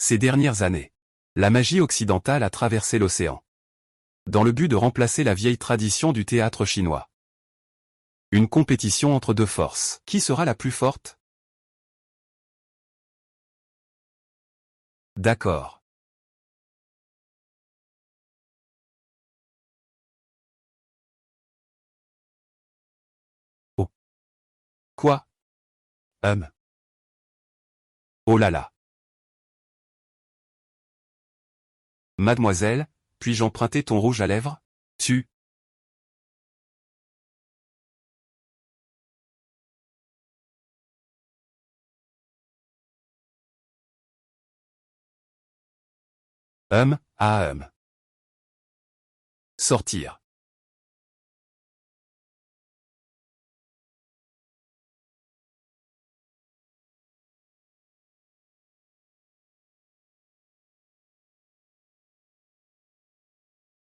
Ces dernières années, la magie occidentale a traversé l'océan, dans le but de remplacer la vieille tradition du théâtre chinois. Une compétition entre deux forces. Qui sera la plus forte? D'accord. Oh. Quoi? Oh là là. Mademoiselle, puis-je emprunter ton rouge à lèvres? Tu. Ah Sortir.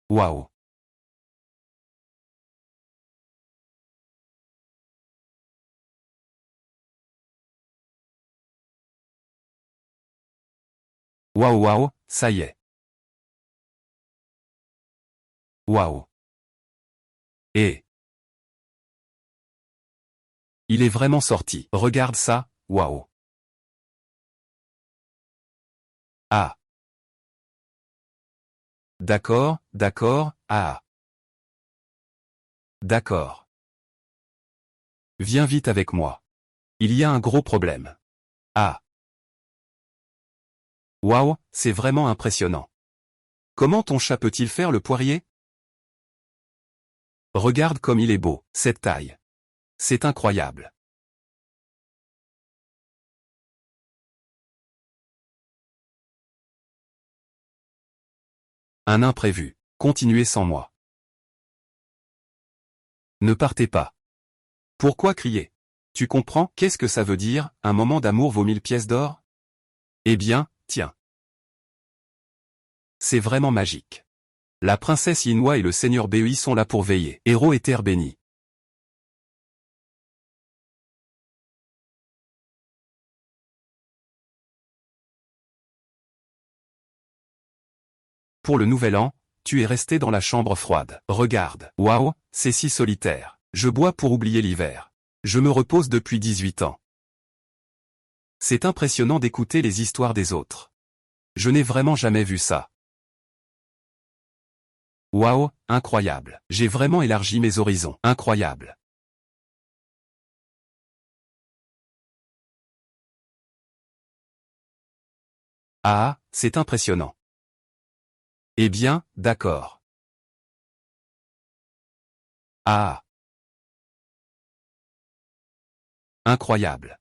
Waouh. Waouh waouh, ça y est. Waouh. Et il est vraiment sorti. Regarde ça, waouh. Ah. D'accord, d'accord, ah. D'accord. Viens vite avec moi. Il y a un gros problème. Ah. Waouh, c'est vraiment impressionnant. Comment ton chat peut-il faire le poirier? Regarde comme il est beau, cette taille. C'est incroyable. Un imprévu. Continuez sans moi. Ne partez pas. Pourquoi crier? Tu comprends, qu'est-ce que ça veut dire, un moment d'amour vaut 1000 pièces d'or? Eh bien, tiens. C'est vraiment magique. La princesse Yinhua et le seigneur Bei sont là pour veiller. Héros et terre bénie. Pour le nouvel an, tu es resté dans la chambre froide. Regarde. Waouh, c'est si solitaire. Je bois pour oublier l'hiver. Je me repose depuis 18 ans. C'est impressionnant d'écouter les histoires des autres. Je n'ai vraiment jamais vu ça. Waouh, incroyable. J'ai vraiment élargi mes horizons. Incroyable. Ah, c'est impressionnant. Eh bien, d'accord. Ah. Incroyable.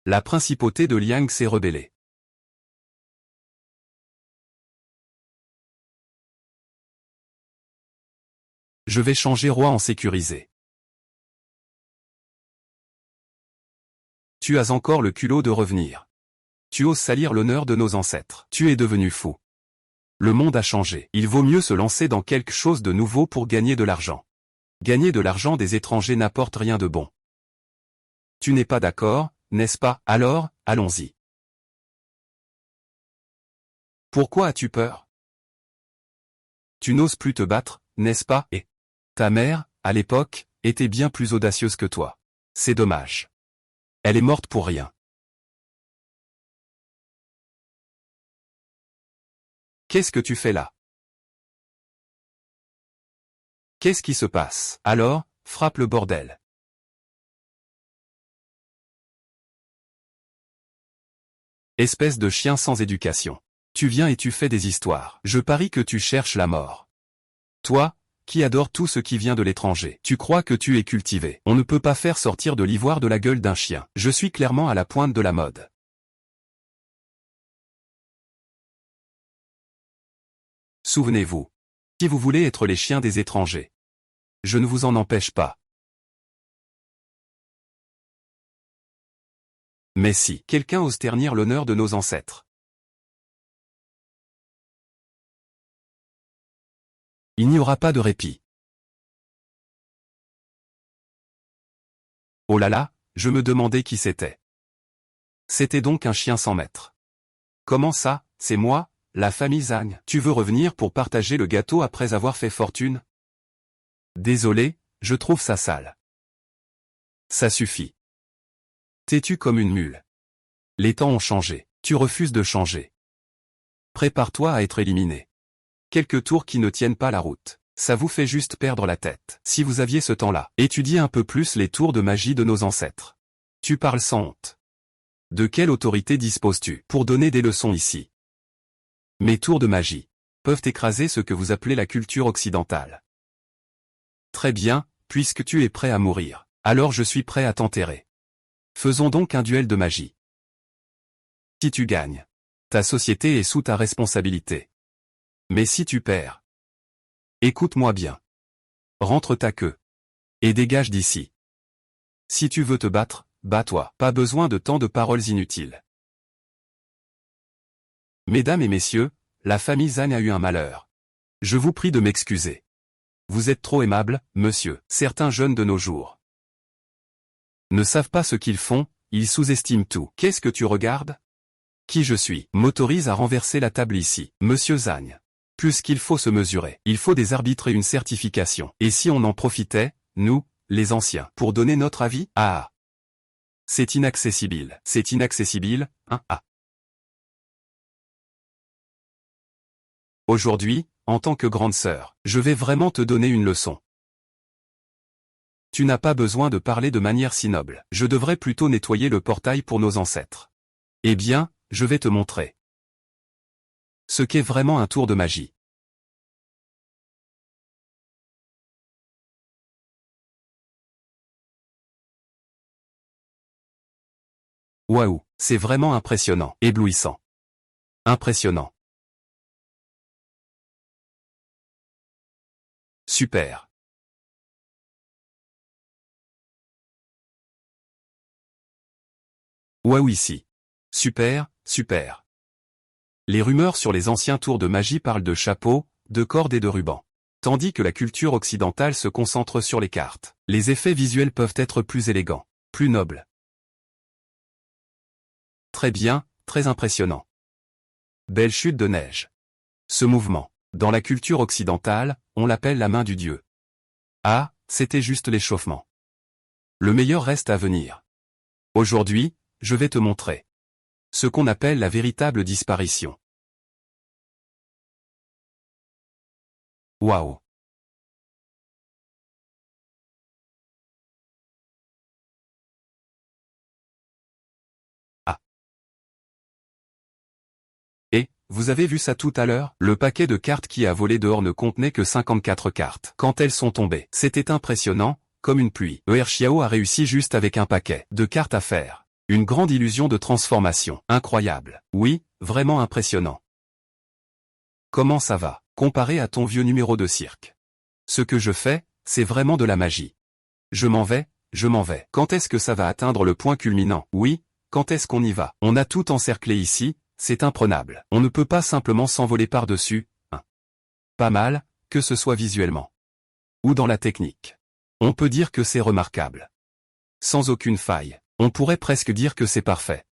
La principauté de Liang s'est rebellée. Je vais changer roi en sécurisé. Tu as encore le culot de revenir. Tu oses salir l'honneur de nos ancêtres. Tu es devenu fou. Le monde a changé. Il vaut mieux se lancer dans quelque chose de nouveau pour gagner de l'argent. Gagner de l'argent des étrangers n'apporte rien de bon. Tu n'es pas d'accord, n'est-ce pas? Alors, allons-y. Pourquoi as-tu peur? Tu n'oses plus te battre, n'est-ce pas? Et ta mère, à l'époque, était bien plus audacieuse que toi. C'est dommage. Elle est morte pour rien. Qu'est-ce que tu fais là? Qu'est-ce qui se passe? Alors, frappe le bordel. Espèce de chien sans éducation. Tu viens et tu fais des histoires. Je parie que tu cherches la mort. Toi, qui adore tout ce qui vient de l'étranger, tu crois que tu es cultivé. On ne peut pas faire sortir de l'ivoire de la gueule d'un chien. Je suis clairement à la pointe de la mode. Souvenez-vous. Si vous voulez être les chiens des étrangers, je ne vous en empêche pas. Mais si quelqu'un ose ternir l'honneur de nos ancêtres, il n'y aura pas de répit. Oh là là, je me demandais qui c'était. C'était donc un chien sans maître. Comment ça, c'est moi, la famille Zhang. Tu veux revenir pour partager le gâteau après avoir fait fortune? Désolé, je trouve ça sale. Ça suffit. Têtu comme une mule. Les temps ont changé, tu refuses de changer. Prépare-toi à être éliminé. Quelques tours qui ne tiennent pas la route. Ça vous fait juste perdre la tête. Si vous aviez ce temps-là, étudiez un peu plus les tours de magie de nos ancêtres. Tu parles sans honte. De quelle autorité disposes-tu pour donner des leçons ici? Mes tours de magie peuvent écraser ce que vous appelez la culture occidentale. Très bien, puisque tu es prêt à mourir, alors je suis prêt à t'enterrer. Faisons donc un duel de magie. Si tu gagnes, ta société est sous ta responsabilité. Mais si tu perds, écoute-moi bien. Rentre ta queue. Et dégage d'ici. Si tu veux te battre, bats-toi. Pas besoin de tant de paroles inutiles. Mesdames et messieurs, la famille Zhang a eu un malheur. Je vous prie de m'excuser. Vous êtes trop aimable, monsieur. Certains jeunes de nos jours ne savent pas ce qu'ils font, ils sous-estiment tout. Qu'est-ce que tu regardes? Qui je suis m'autorise à renverser la table ici, monsieur Zhang. Puisqu'il faut se mesurer, il faut des arbitres et une certification. Et si on en profitait, nous, les anciens, pour donner notre avis? Ah! C'est inaccessible. C'est inaccessible, hein, ah. Aujourd'hui, en tant que grande sœur, je vais vraiment te donner une leçon. Tu n'as pas besoin de parler de manière si noble. Je devrais plutôt nettoyer le portail pour nos ancêtres. Eh bien, je vais te montrer ce qu'est vraiment un tour de magie. Waouh, c'est vraiment impressionnant, éblouissant. Impressionnant. Super. Waouh ici. Super, super. Les rumeurs sur les anciens tours de magie parlent de chapeaux, de cordes et de rubans. Tandis que la culture occidentale se concentre sur les cartes. Les effets visuels peuvent être plus élégants, plus nobles. Très bien, très impressionnant. Belle chute de neige. Ce mouvement, dans la culture occidentale, on l'appelle la main du dieu. Ah, c'était juste l'échauffement. Le meilleur reste à venir. Aujourd'hui, je vais te montrer ce qu'on appelle la véritable disparition. Waouh! Ah! Et, vous avez vu ça tout à l'heure? Le paquet de cartes qui a volé dehors ne contenait que 54 cartes. Quand elles sont tombées, c'était impressionnant, comme une pluie. Xiao a réussi juste avec un paquet de cartes à faire. Une grande illusion de transformation. Incroyable. Oui, vraiment impressionnant. Comment ça va, comparé à ton vieux numéro de cirque? Ce que je fais, c'est vraiment de la magie. Je m'en vais, je m'en vais. Quand est-ce que ça va atteindre le point culminant? Oui, quand est-ce qu'on y va? On a tout encerclé ici, c'est imprenable. On ne peut pas simplement s'envoler par-dessus, hein. Pas mal, que ce soit visuellement ou dans la technique. On peut dire que c'est remarquable. Sans aucune faille. On pourrait presque dire que c'est parfait.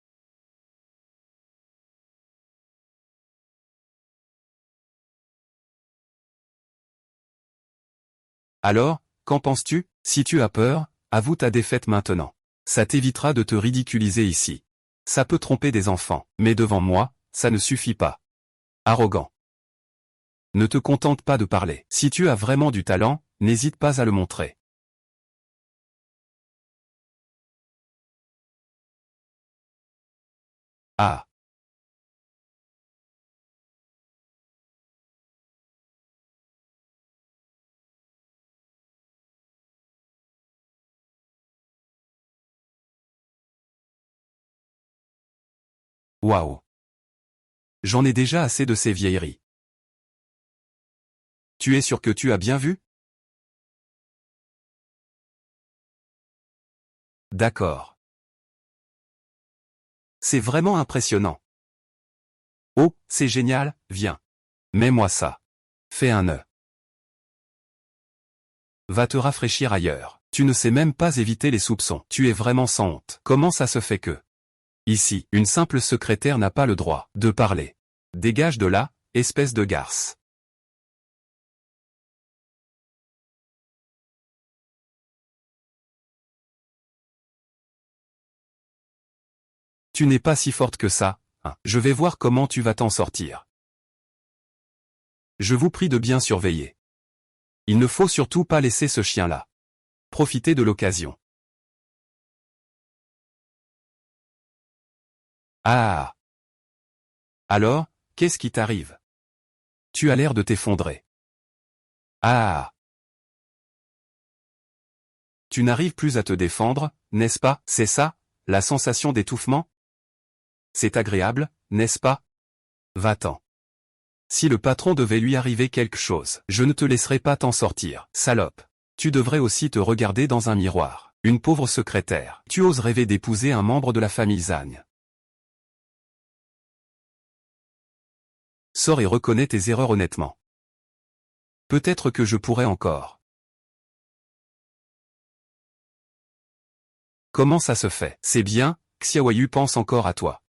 Alors, qu'en penses-tu? Si tu as peur, avoue ta défaite maintenant. Ça t'évitera de te ridiculiser ici. Ça peut tromper des enfants, mais devant moi, ça ne suffit pas. Arrogant. Ne te contente pas de parler. Si tu as vraiment du talent, n'hésite pas à le montrer. Ah. Waouh. J'en ai déjà assez de ces vieilleries. Tu es sûr que tu as bien vu? D'accord. c'est vraiment impressionnant. Oh, c'est génial, viens. Mets-moi ça. Fais un nœud. Va te rafraîchir ailleurs. Tu ne sais même pas éviter les soupçons. Tu es vraiment sans honte. Comment ça se fait que... Ici, une simple secrétaire n'a pas le droit de parler. Dégage de là, espèce de garce. Tu n'es pas si forte que ça, hein. Je vais voir comment tu vas t'en sortir. Je vous prie de bien surveiller. Il ne faut surtout pas laisser ce chien-là. Profitez de l'occasion. Ah! Alors, qu'est-ce qui t'arrive? Tu as l'air de t'effondrer. Ah! Tu n'arrives plus à te défendre, n'est-ce pas? C'est ça, la sensation d'étouffement? C'est agréable, n'est-ce pas? Va-t'en. Si le patron devait lui arriver quelque chose, je ne te laisserai pas t'en sortir, salope. Tu devrais aussi te regarder dans un miroir. Une pauvre secrétaire. Tu oses rêver d'épouser un membre de la famille Zagne. Sors et reconnais tes erreurs honnêtement. Peut-être que je pourrais encore. Comment ça se fait? C'est bien, Xiaoyu pense encore à toi.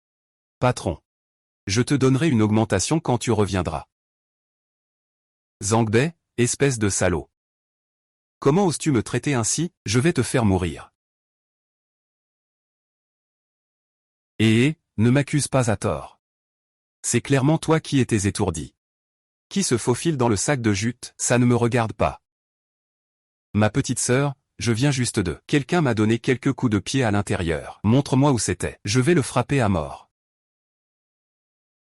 Patron. Je te donnerai une augmentation quand tu reviendras. Zhang Bei, espèce de salaud. Comment oses-tu me traiter ainsi? Je vais te faire mourir. Ne m'accuse pas à tort. C'est clairement toi qui étais étourdi. Qui se faufile dans le sac de jute? Ça ne me regarde pas. Ma petite sœur, je viens juste de... Quelqu'un m'a donné quelques coups de pied à l'intérieur. Montre-moi où c'était. Je vais le frapper à mort.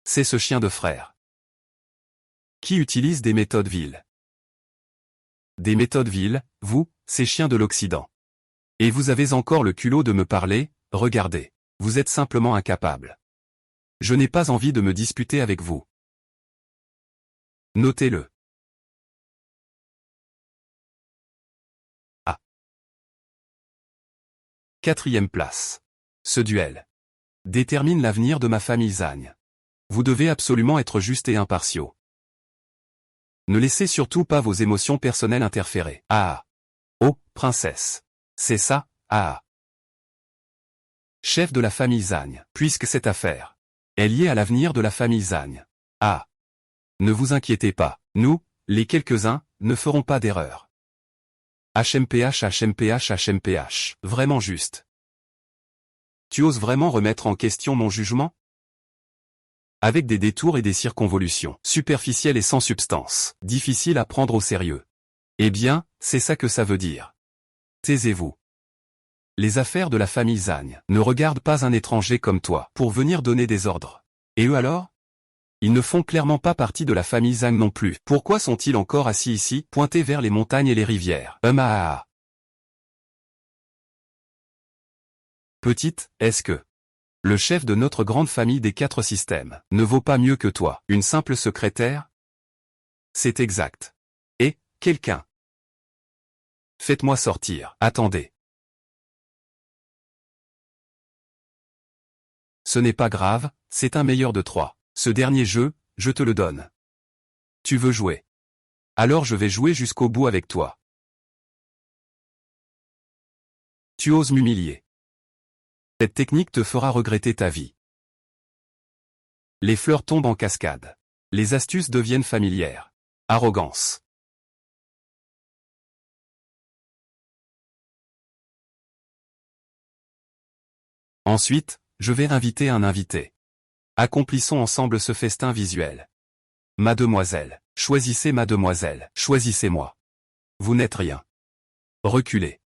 C'est ce chien de frère. Qui utilise des méthodes viles? Des méthodes viles, vous, ces chiens de l'Occident. Et vous avez encore le culot de me parler? Regardez. Vous êtes simplement incapable. Je n'ai pas envie de me disputer avec vous. Notez-le. Ah. 4e place. Ce duel détermine l'avenir de ma famille Zagne. Vous devez absolument être juste et impartiaux. Ne laissez surtout pas vos émotions personnelles interférer. Ah. Oh, princesse. C'est ça, ah. Chef de la famille Zagne. Puisque cette affaire est liée à l'avenir de la famille Zagne. Ah. Ne vous inquiétez pas, nous, les quelques-uns, ne ferons pas d'erreur. HMPH, HMPH, HMPH. Vraiment juste. Tu oses vraiment remettre en question mon jugement? Avec des détours et des circonvolutions, superficielles et sans substance, difficiles à prendre au sérieux. Eh bien, c'est ça que ça veut dire. Taisez-vous. Les affaires de la famille Zagne ne regardent pas un étranger comme toi pour venir donner des ordres. Et eux alors? Ils ne font clairement pas partie de la famille Zagne non plus. Pourquoi sont-ils encore assis ici, pointés vers les montagnes et les rivières? Ah. Petite, est-ce que le chef de notre grande famille des 4 systèmes ne vaut pas mieux que toi, une simple secrétaire? C'est exact. Et, quelqu'un. Faites-moi sortir. Attendez. Ce n'est pas grave, c'est un meilleur de 3. Ce dernier jeu, je te le donne. Tu veux jouer? Alors je vais jouer jusqu'au bout avec toi. Tu oses m'humilier. Cette technique te fera regretter ta vie. Les fleurs tombent en cascade. Les astuces deviennent familières. Arrogance. Ensuite, je vais inviter un invité. Accomplissons ensemble ce festin visuel. Mademoiselle, choisissez mademoiselle, choisissez-moi. Vous n'êtes rien. Reculez.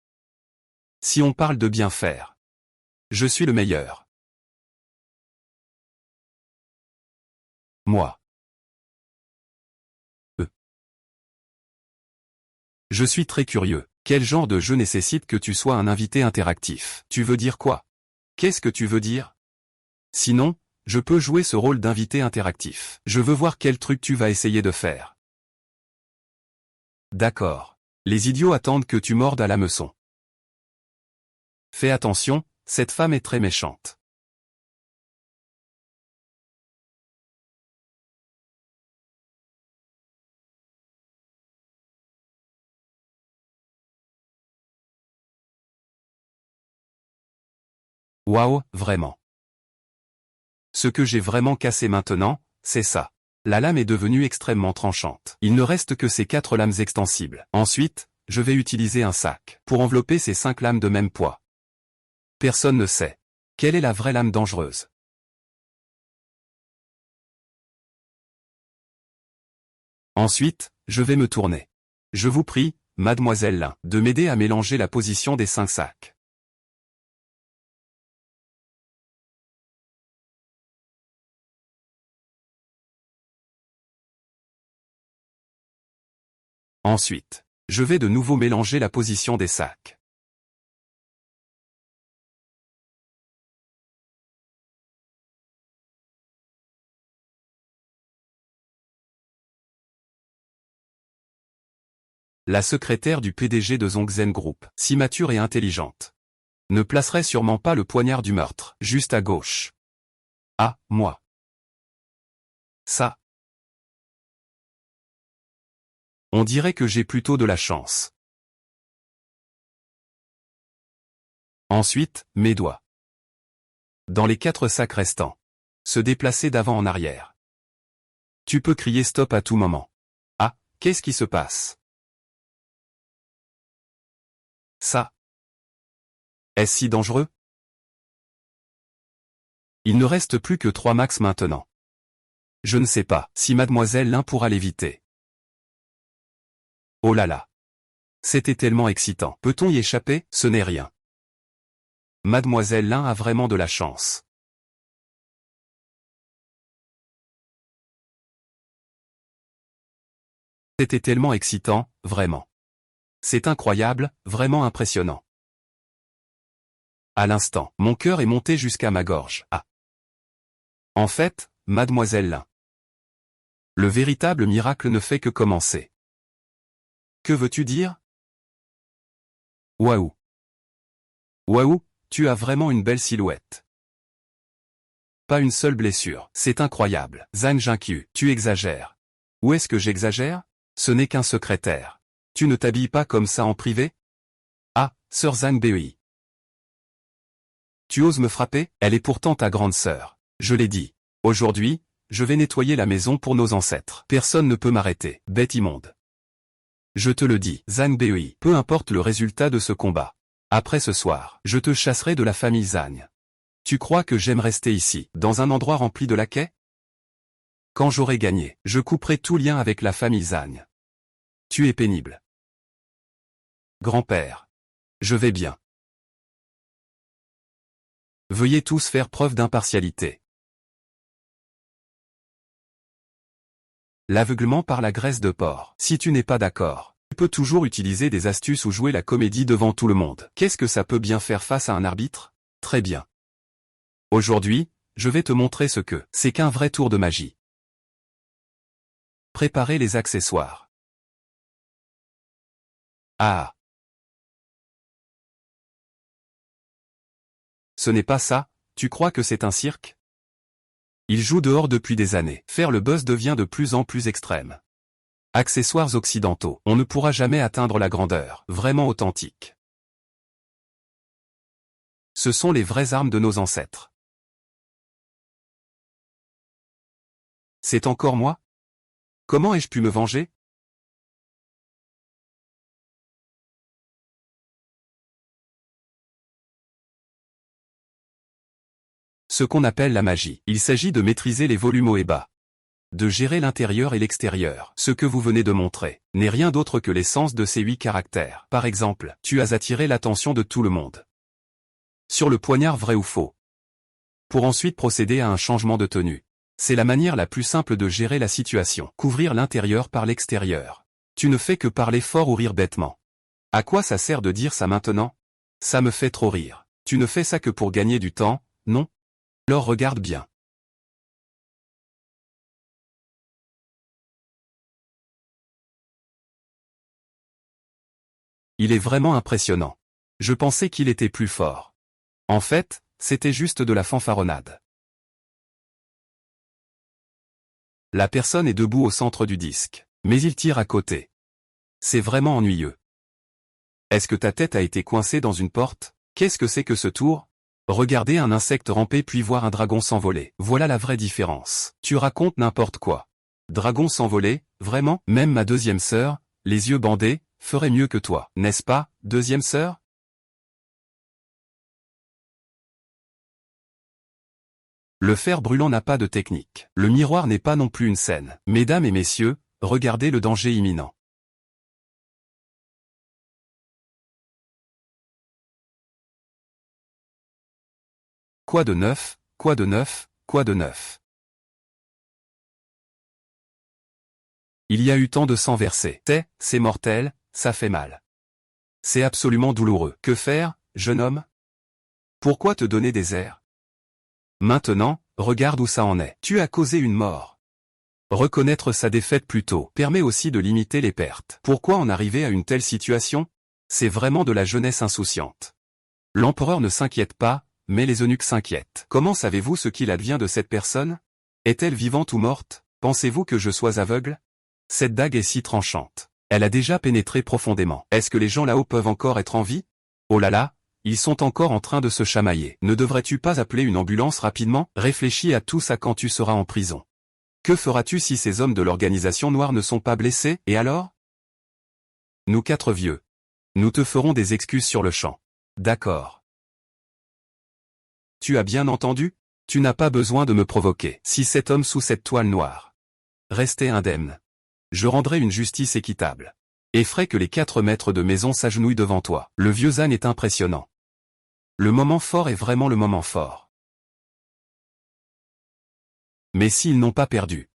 Si on parle de bien faire, je suis le meilleur. Moi. Je suis très curieux. Quel genre de jeu nécessite que tu sois un invité interactif? Tu veux dire quoi? Qu'est-ce que tu veux dire? Sinon, je peux jouer ce rôle d'invité interactif. Je veux voir quel truc tu vas essayer de faire. D'accord. Les idiots attendent que tu mordes à l'hameçon. Fais attention, cette femme est très méchante. Waouh, vraiment. Ce que j'ai vraiment cassé maintenant, c'est ça. La lame est devenue extrêmement tranchante. Il ne reste que ces 4 lames extensibles. Ensuite, je vais utiliser un sac pour envelopper ces 5 lames de même poids. Personne ne sait. Quelle est la vraie lame dangereuse? Ensuite, je vais me tourner. Je vous prie, mademoiselle Lin, de m'aider à mélanger la position des 5 sacs. Ensuite, je vais de nouveau mélanger la position des sacs. La secrétaire du PDG de Zongzen Group, si mature et intelligente, ne placerait sûrement pas le poignard du meurtre, juste à gauche. Ah, moi. Ça. On dirait que j'ai plutôt de la chance. Ensuite, mes doigts. Dans les 4 sacs restants. Se déplacer d'avant en arrière. Tu peux crier stop à tout moment. Ah, qu'est-ce qui se passe? Ça. Est-ce si dangereux? Il ne reste plus que 3 max maintenant. Je ne sais pas si mademoiselle Lin pourra l'éviter. Oh là là. C'était tellement excitant. Peut-on y échapper? Ce n'est rien. Mademoiselle Lin a vraiment de la chance. C'était tellement excitant, vraiment. C'est incroyable, vraiment impressionnant. À l'instant, mon cœur est monté jusqu'à ma gorge. Ah. En fait, mademoiselle Lin. Le véritable miracle ne fait que commencer. Que veux-tu dire? Waouh. Waouh, tu as vraiment une belle silhouette. Pas une seule blessure, c'est incroyable. Zhang Jinkyu, tu exagères. Où est-ce que j'exagère? Ce n'est qu'un secrétaire. Tu ne t'habilles pas comme ça en privé? Ah, sœur Zhang Bei. Tu oses me frapper? Elle est pourtant ta grande sœur. Je l'ai dit. Aujourd'hui, je vais nettoyer la maison pour nos ancêtres. Personne ne peut m'arrêter, bête immonde. Je te le dis, Zhang Bei, peu importe le résultat de ce combat. Après ce soir, je te chasserai de la famille Zhang. Tu crois que j'aime rester ici, dans un endroit rempli de laquais? Quand j'aurai gagné, je couperai tout lien avec la famille Zhang. Tu es pénible. Grand-père. Je vais bien. Veuillez tous faire preuve d'impartialité. L'aveuglement par la graisse de porc. Si tu n'es pas d'accord, tu peux toujours utiliser des astuces ou jouer la comédie devant tout le monde. Qu'est-ce que ça peut bien faire face à un arbitre? Très bien. Aujourd'hui, je vais te montrer ce que c'est qu'un vrai tour de magie. Préparez les accessoires. Ah. Ce n'est pas ça, tu crois que c'est un cirque? Il joue dehors depuis des années. Faire le buzz devient de plus en plus extrême. Accessoires occidentaux. On ne pourra jamais atteindre la grandeur. Vraiment authentique. Ce sont les vraies armes de nos ancêtres. C'est encore moi? Comment ai-je pu me venger? Ce qu'on appelle la magie. Il s'agit de maîtriser les volumes hauts et bas. De gérer l'intérieur et l'extérieur. Ce que vous venez de montrer n'est rien d'autre que l'essence de ces 8 caractères. Par exemple, tu as attiré l'attention de tout le monde. Sur le poignard vrai ou faux. Pour ensuite procéder à un changement de tenue. C'est la manière la plus simple de gérer la situation. Couvrir l'intérieur par l'extérieur. Tu ne fais que parler fort ou rire bêtement. À quoi ça sert de dire ça maintenant? Ça me fait trop rire. Tu ne fais ça que pour gagner du temps, non? Alors regarde bien. Il est vraiment impressionnant. Je pensais qu'il était plus fort. En fait, c'était juste de la fanfaronnade. La personne est debout au centre du disque, mais il tire à côté. C'est vraiment ennuyeux. Est-ce que ta tête a été coincée dans une porte? Qu'est-ce que c'est que ce tour? Regarder un insecte ramper puis voir un dragon s'envoler. Voilà la vraie différence. Tu racontes n'importe quoi. Dragon s'envoler, vraiment? Même ma deuxième sœur, les yeux bandés, ferait mieux que toi, n'est-ce pas, deuxième sœur? Le fer brûlant n'a pas de technique. Le miroir n'est pas non plus une scène. Mesdames et messieurs, regardez le danger imminent. Quoi de neuf? Quoi de neuf? Quoi de neuf? Il y a eu tant de sang versé. C'est mortel, ça fait mal. C'est absolument douloureux. Que faire, jeune homme? Pourquoi te donner des airs? Maintenant, regarde où ça en est. Tu as causé une mort. Reconnaître sa défaite plus tôt permet aussi de limiter les pertes. Pourquoi en arriver à une telle situation? C'est vraiment de la jeunesse insouciante. L'empereur ne s'inquiète pas, mais les eunuques s'inquiètent. Comment savez-vous ce qu'il advient de cette personne? Est-elle vivante ou morte? Pensez-vous que je sois aveugle? Cette dague est si tranchante. Elle a déjà pénétré profondément. Est-ce que les gens là-haut peuvent encore être en vie? Oh là là, ils sont encore en train de se chamailler. Ne devrais-tu pas appeler une ambulance rapidement? Réfléchis à tout ça quand tu seras en prison. Que feras-tu si ces hommes de l'organisation noire ne sont pas blessés, et alors? Nous 4 vieux. Nous te ferons des excuses sur le champ. D'accord. Tu as bien entendu? Tu n'as pas besoin de me provoquer. Si cet homme sous cette toile noire restait indemne, je rendrai une justice équitable. Et ferai que les 4 maîtres de maison s'agenouillent devant toi. Le vieux Zan est impressionnant. Le moment fort est vraiment le moment fort. Mais s'ils n'ont pas perdu,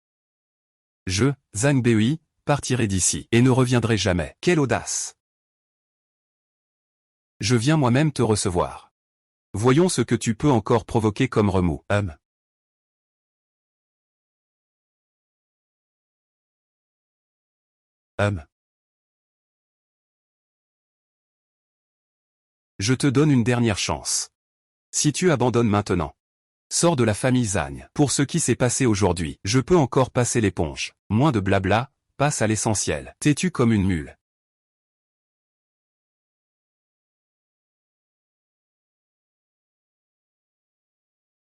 je, Zhang Bei, partirai d'ici et ne reviendrai jamais. Quelle audace! Je viens moi-même te recevoir. Voyons ce que tu peux encore provoquer comme remous. Je te donne une dernière chance. Si tu abandonnes maintenant, sors de la famille Zhang. Pour ce qui s'est passé aujourd'hui, je peux encore passer l'éponge. Moins de blabla, passe à l'essentiel. Têtu comme une mule.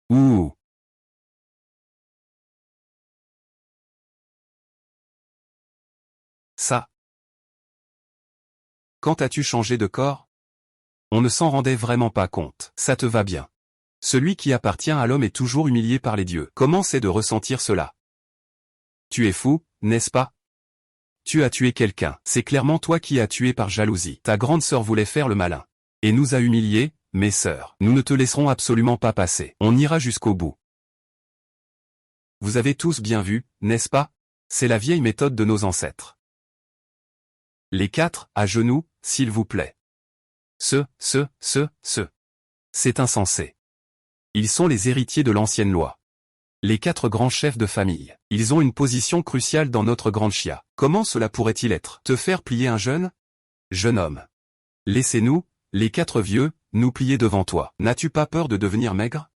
Ouh. Ça. Quand as-tu changé de corps? On ne s'en rendait vraiment pas compte. Ça te va bien. Celui qui appartient à l'homme est toujours humilié par les dieux. Comment c'est de ressentir cela? Tu es fou, n'est-ce pas? Tu as tué quelqu'un. C'est clairement toi qui as tué par jalousie. Ta grande sœur voulait faire le malin. Et nous a humiliés, mes sœurs. Nous ne te laisserons absolument pas passer. On ira jusqu'au bout. Vous avez tous bien vu, n'est-ce pas? C'est la vieille méthode de nos ancêtres. Les 4, à genoux, s'il vous plaît. C'est insensé. Ils sont les héritiers de l'ancienne loi. Les 4 grands chefs de famille. Ils ont une position cruciale dans notre grande chia. Comment cela pourrait-il être? Te faire plier un jeune? Jeune homme. Laissez-nous, les 4 vieux, nous plier devant toi. N'as-tu pas peur de devenir maigre?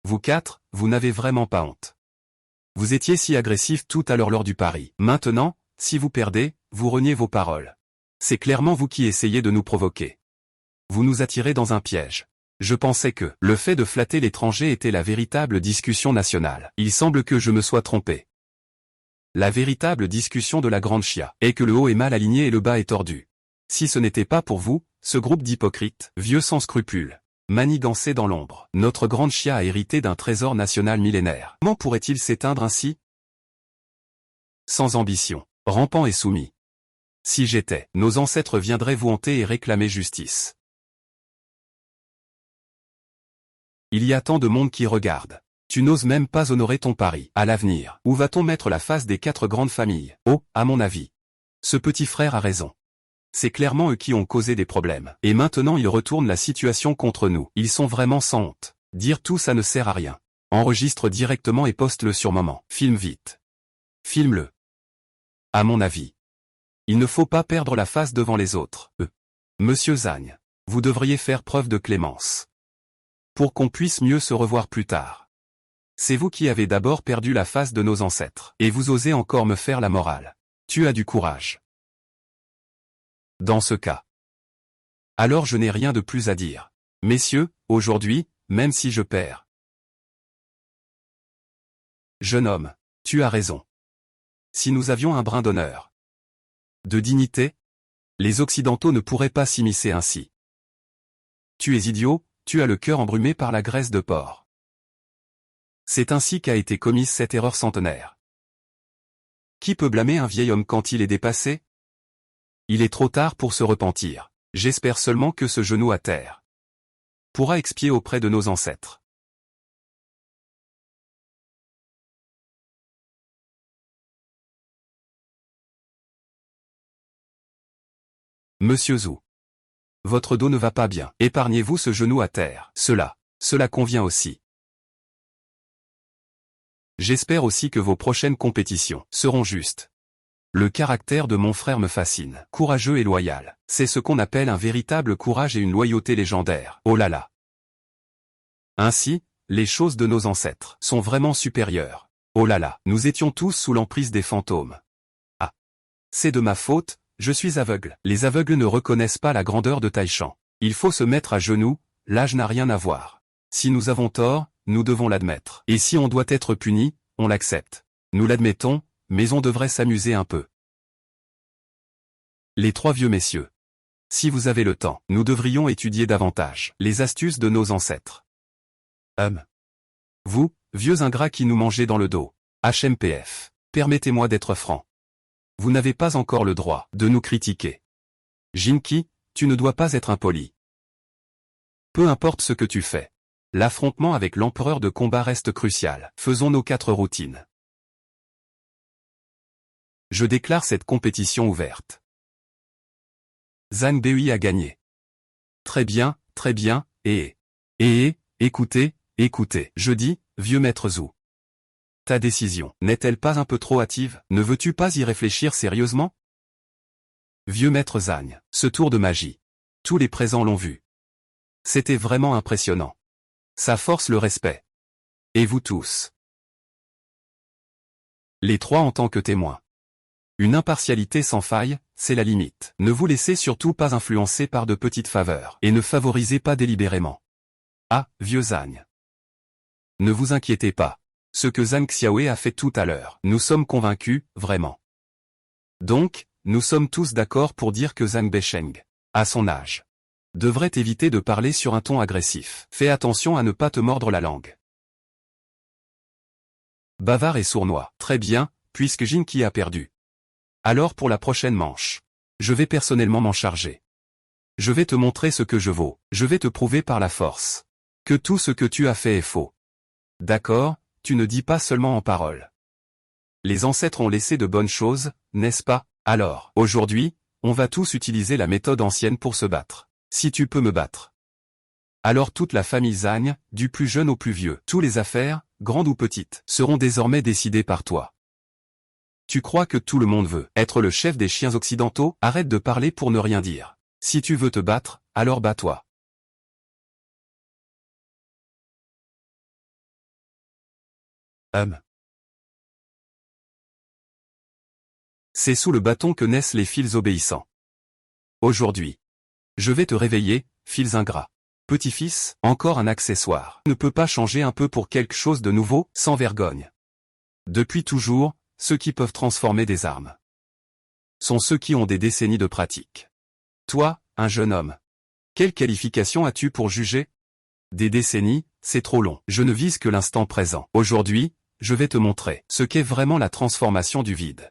Vous 4, vous n'avez vraiment pas honte. Vous étiez si agressif tout à l'heure lors du pari. Maintenant, si vous perdez, vous reniez vos paroles. C'est clairement vous qui essayez de nous provoquer. Vous nous attirez dans un piège. Je pensais que le fait de flatter l'étranger était la véritable discussion nationale. Il semble que je me sois trompé. La véritable discussion de la grande chia est que le haut est mal aligné et le bas est tordu. Si ce n'était pas pour vous, ce groupe d'hypocrites, vieux sans scrupules, manigancés dans l'ombre, notre grande chia a hérité d'un trésor national millénaire. Comment pourrait-il s'éteindre ainsi? Sans ambition, rampant et soumis. Si j'étais, nos ancêtres viendraient vous hanter et réclamer justice. Il y a tant de monde qui regarde. Tu n'oses même pas honorer ton pari. À l'avenir, où va-t-on mettre la face des 4 grandes familles? Oh, à mon avis. Ce petit frère a raison. C'est clairement eux qui ont causé des problèmes. Et maintenant ils retournent la situation contre nous. Ils sont vraiment sans honte. Dire tout ça ne sert à rien. Enregistre directement et poste-le sur moment. Filme vite. Filme-le. À mon avis. Il ne faut pas perdre la face devant les autres. Monsieur Zhang, vous devriez faire preuve de clémence. Pour qu'on puisse mieux se revoir plus tard. C'est vous qui avez d'abord perdu la face de nos ancêtres. Et vous osez encore me faire la morale. Tu as du courage. Dans ce cas. Alors je n'ai rien de plus à dire. Messieurs, aujourd'hui, même si je perds. Jeune homme, tu as raison. Si nous avions un brin d'honneur, de dignité, les Occidentaux ne pourraient pas s'immiscer ainsi. Tu es idiot, tu as le cœur embrumé par la graisse de porc. C'est ainsi qu'a été commise cette erreur centenaire. Qui peut blâmer un vieil homme quand il est dépassé? Il est trop tard pour se repentir. J'espère seulement que ce genou à terre pourra expier auprès de nos ancêtres. Monsieur Zhou. Votre dos ne va pas bien. Épargnez-vous ce genou à terre. Cela convient aussi. J'espère aussi que vos prochaines compétitions seront justes. Le caractère de mon frère me fascine. Courageux et loyal. C'est ce qu'on appelle un véritable courage et une loyauté légendaire. Oh là là. Ainsi, les choses de nos ancêtres sont vraiment supérieures. Oh là là, nous étions tous sous l'emprise des fantômes. Ah. C'est de ma faute, je suis aveugle. Les aveugles ne reconnaissent pas la grandeur de Taishan. Il faut se mettre à genoux, l'âge n'a rien à voir. Si nous avons tort, nous devons l'admettre. Et si on doit être puni, on l'accepte. Nous l'admettons, mais on devrait s'amuser un peu. Les trois vieux messieurs. Si vous avez le temps, nous devrions étudier davantage les astuces de nos ancêtres. Vous, vieux ingrats qui nous mangez dans le dos. HMPF. Permettez-moi d'être franc. Vous n'avez pas encore le droit de nous critiquer. Jinki, tu ne dois pas être impoli. Peu importe ce que tu fais. L'affrontement avec l'empereur de combat reste crucial. Faisons nos 4 routines. Je déclare cette compétition ouverte. Zhang Bei a gagné. Très bien, et écoutez, je dis, vieux maître Zhou. Ta décision n'est-elle pas un peu trop hâtive? Ne veux-tu pas y réfléchir sérieusement? Vieux maître Zhang, ce tour de magie. Tous les présents l'ont vu. C'était vraiment impressionnant. Ça force le respect. Et vous tous. Les trois en tant que témoins. Une impartialité sans faille, c'est la limite. Ne vous laissez surtout pas influencer par de petites faveurs. Et ne favorisez pas délibérément. Ah, vieux Zhang. Ne vous inquiétez pas. Ce que Zhang Xiaowei a fait tout à l'heure. Nous sommes convaincus, vraiment. Donc, nous sommes tous d'accord pour dire que Zhang Besheng, à son âge, devrait éviter de parler sur un ton agressif. Fais attention à ne pas te mordre la langue. Bavard et sournois. Très bien, puisque Jinki a perdu. Alors pour la prochaine manche, je vais personnellement m'en charger. Je vais te montrer ce que je vaux. Je vais te prouver par la force que tout ce que tu as fait est faux. D'accord, tu ne dis pas seulement en parole. Les ancêtres ont laissé de bonnes choses, n'est-ce pas? Alors, aujourd'hui, on va tous utiliser la méthode ancienne pour se battre. Si tu peux me battre. Alors toute la famille Zhang, du plus jeune au plus vieux, tous les affaires, grandes ou petites, seront désormais décidées par toi. Tu crois que tout le monde veut être le chef des chiens occidentaux? Arrête de parler pour ne rien dire. Si tu veux te battre, alors bats-toi. C'est sous le bâton que naissent les fils obéissants. Aujourd'hui. Je vais te réveiller, fils ingrats. Petit-fils, encore un accessoire. Ne peut pas changer un peu pour quelque chose de nouveau, sans vergogne. Depuis toujours, ceux qui peuvent transformer des armes sont ceux qui ont des décennies de pratique. Toi, un jeune homme. Quelle qualification as-tu pour juger? Des décennies, c'est trop long. Je ne vise que l'instant présent. Aujourd'hui, je vais te montrer ce qu'est vraiment la transformation du vide.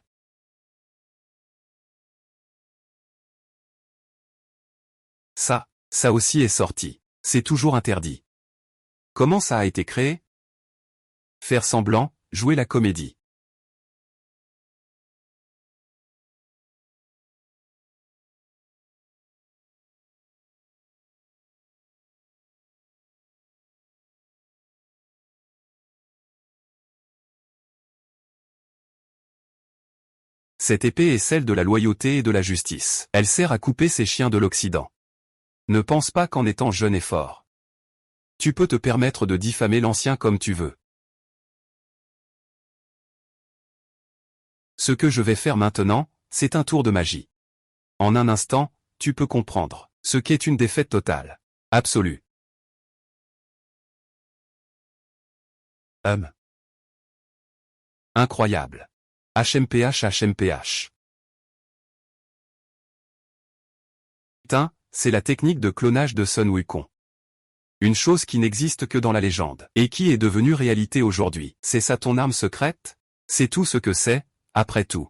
Ça aussi est sorti. C'est toujours interdit. Comment ça a été créé? Faire semblant, jouer la comédie. Cette épée est celle de la loyauté et de la justice. Elle sert à couper ces chiens de l'Occident. Ne pense pas qu'en étant jeune et fort, tu peux te permettre de diffamer l'ancien comme tu veux. Ce que je vais faire maintenant, c'est un tour de magie. En un instant, tu peux comprendre ce qu'est une défaite totale, absolue. Incroyable. HMPH HMPH. C'est la technique de clonage de Sun Wukong. Une chose qui n'existe que dans la légende, et qui est devenue réalité aujourd'hui. C'est ça ton arme secrète? C'est tout ce que c'est, après tout.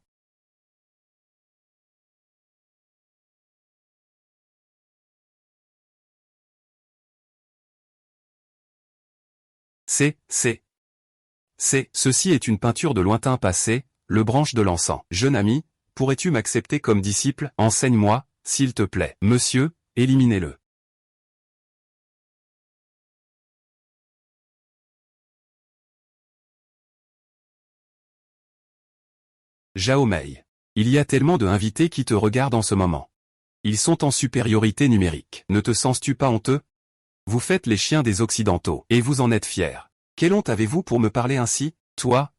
Ceci est une peinture de lointain passé, le branche de l'encens. Jeune ami, pourrais-tu m'accepter comme disciple? Enseigne-moi, s'il te plaît. Monsieur, éliminez-le. Zhao Mei. Il y a tellement de invités qui te regardent en ce moment. Ils sont en supériorité numérique. Ne te sens-tu pas honteux? Vous faites les chiens des Occidentaux, et vous en êtes fiers. Quelle honte avez-vous pour me parler ainsi? Toi,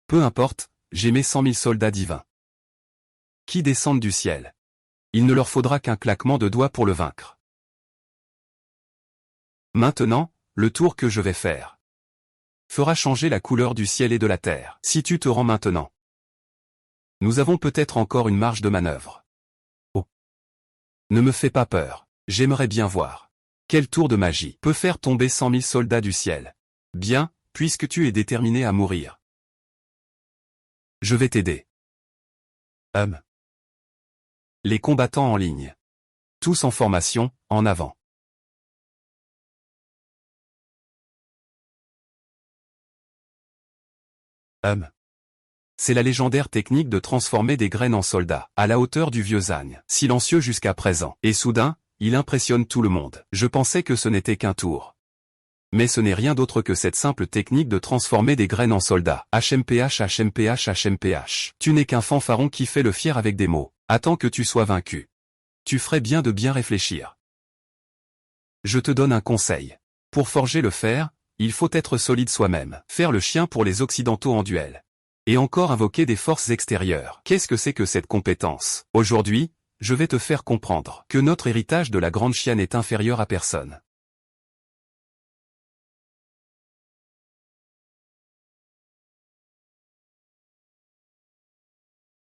peu importe, j'ai mes 100 000 soldats divins. Qui descendent du ciel. Il ne leur faudra qu'un claquement de doigts pour le vaincre. Maintenant, le tour que je vais faire fera changer la couleur du ciel et de la terre. Si tu te rends maintenant, nous avons peut-être encore une marge de manœuvre. Oh. Ne me fais pas peur, j'aimerais bien voir. Quel tour de magie peut faire tomber 100 000 soldats du ciel? Bien, puisque tu es déterminé à mourir. Je vais t'aider. Les combattants en ligne. Tous en formation, en avant. C'est la légendaire technique de transformer des graines en soldats, à la hauteur du vieux âne, silencieux jusqu'à présent. Et soudain, il impressionne tout le monde. Je pensais que ce n'était qu'un tour. Mais ce n'est rien d'autre que cette simple technique de transformer des graines en soldats. HMPH HMPH HMPH. Tu n'es qu'un fanfaron qui fait le fier avec des mots. Attends que tu sois vaincu. Tu ferais bien de bien réfléchir. Je te donne un conseil. Pour forger le fer, il faut être solide soi-même. Faire le chien pour les Occidentaux en duel. Et encore invoquer des forces extérieures. Qu'est-ce que c'est que cette compétence? Aujourd'hui, je vais te faire comprendre que notre héritage de la grande chienne est inférieur à personne.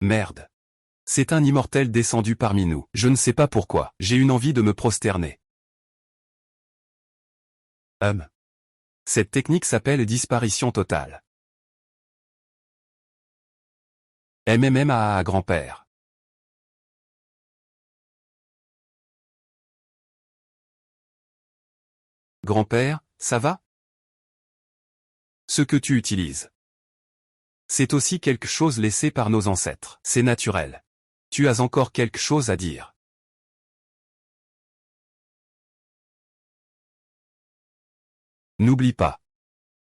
Merde. C'est un immortel descendu parmi nous. Je ne sais pas pourquoi. J'ai une envie de me prosterner. Cette technique s'appelle disparition totale. MMMAA grand-père. Grand-père, ça va? Ce que tu utilises. C'est aussi quelque chose laissé par nos ancêtres. C'est naturel. Tu as encore quelque chose à dire. N'oublie pas.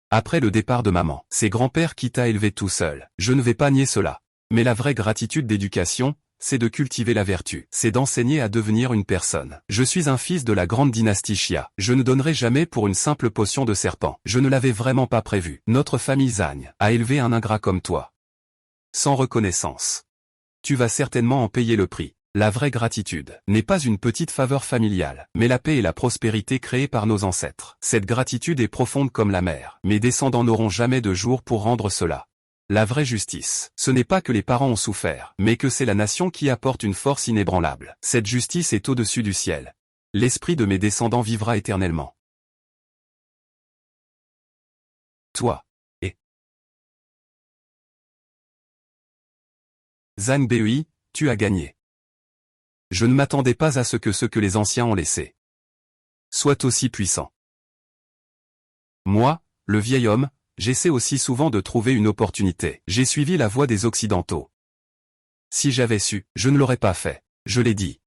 Après le départ de maman, c'est grand-père qui t'a élevé tout seul. Je ne vais pas nier cela. Mais la vraie gratitude d'éducation, c'est de cultiver la vertu. C'est d'enseigner à devenir une personne. Je suis un fils de la grande dynastie Xia. Je ne donnerai jamais pour une simple potion de serpent. Je ne l'avais vraiment pas prévu. Notre famille Zhang a élevé un ingrat comme toi. Sans reconnaissance. Tu vas certainement en payer le prix. La vraie gratitude n'est pas une petite faveur familiale, mais la paix et la prospérité créées par nos ancêtres. Cette gratitude est profonde comme la mer. Mes descendants n'auront jamais de jour pour rendre cela. La vraie justice, ce n'est pas que les parents ont souffert, mais que c'est la nation qui apporte une force inébranlable. Cette justice est au-dessus du ciel. L'esprit de mes descendants vivra éternellement. Toi. Et Zhang Bei, tu as gagné. Je ne m'attendais pas à ce que les anciens ont laissé soit aussi puissant. Moi, le vieil homme, j'essaie aussi souvent de trouver une opportunité. J'ai suivi la voie des Occidentaux. Si j'avais su, je ne l'aurais pas fait. Je l'ai dit.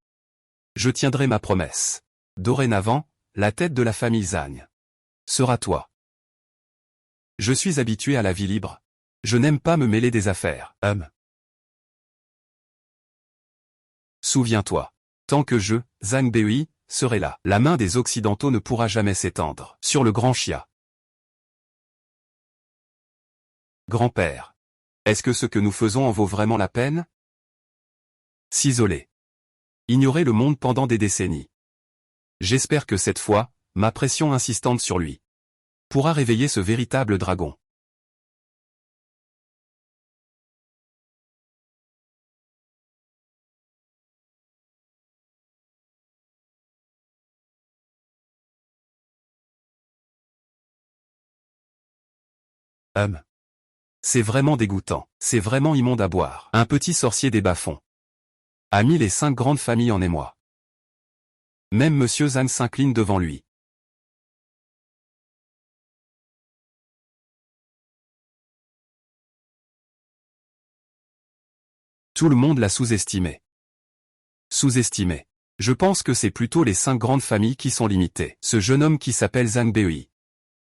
Je tiendrai ma promesse. Dorénavant, la tête de la famille Zhang sera toi. Je suis habitué à la vie libre. Je n'aime pas me mêler des affaires. Souviens-toi. Tant que je, Zhang Bei, serai là, la main des Occidentaux ne pourra jamais s'étendre sur le grand Xia. Grand-père. Est-ce que ce que nous faisons en vaut vraiment la peine? S'isoler. Ignorer le monde pendant des décennies. J'espère que cette fois, ma pression insistante sur lui pourra réveiller ce véritable dragon. C'est vraiment dégoûtant, c'est vraiment immonde à boire. Un petit sorcier des bas-fonds a mis les 5 grandes familles en émoi. Même Monsieur Zhang s'incline devant lui. Tout le monde l'a sous-estimé. Sous-estimé. Je pense que c'est plutôt les 5 grandes familles qui sont limitées. Ce jeune homme qui s'appelle Zhang Bei.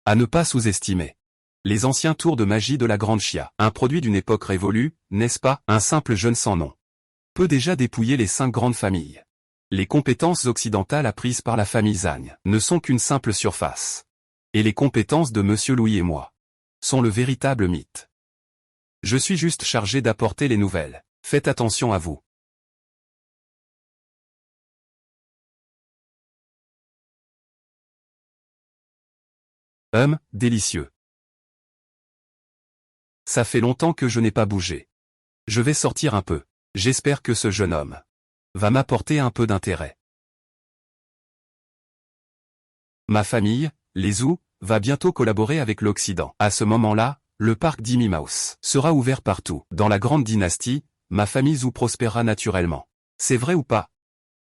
À ne pas sous-estimer. Les anciens tours de magie de la Grande Chia. Un produit d'une époque révolue, n'est-ce pas? Un simple jeune sans nom peut déjà dépouiller les 5 grandes familles. Les compétences occidentales apprises par la famille Zhang ne sont qu'une simple surface. Et les compétences de Monsieur Louis et moi sont le véritable mythe. Je suis juste chargé d'apporter les nouvelles. Faites attention à vous. Délicieux. Ça fait longtemps que je n'ai pas bougé. Je vais sortir un peu. J'espère que ce jeune homme va m'apporter un peu d'intérêt. Ma famille, les Zhou, va bientôt collaborer avec l'Occident. À ce moment-là, le parc d'Imi Mouse sera ouvert partout. Dans la grande dynastie, ma famille Zhou prospérera naturellement. C'est vrai ou pas?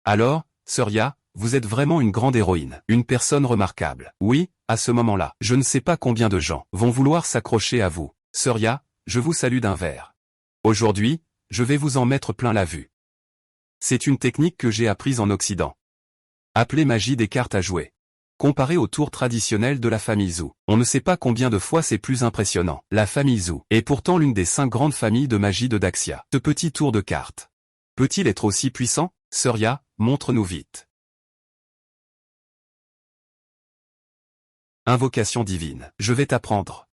Alors, Surya, vous êtes vraiment une grande héroïne, une personne remarquable. Oui, à ce moment-là, je ne sais pas combien de gens vont vouloir s'accrocher à vous. Surya, je vous salue d'un verre. Aujourd'hui, je vais vous en mettre plein la vue. C'est une technique que j'ai apprise en Occident. Appelée magie des cartes à jouer. Comparée au tour traditionnel de la famille Zhou, on ne sait pas combien de fois c'est plus impressionnant. La famille Zhou est pourtant l'une des 5 grandes familles de magie de Daxia. Ce petit tour de cartes peut-il être aussi puissant? Surya, montre-nous vite. Invocation divine. Je vais t'apprendre.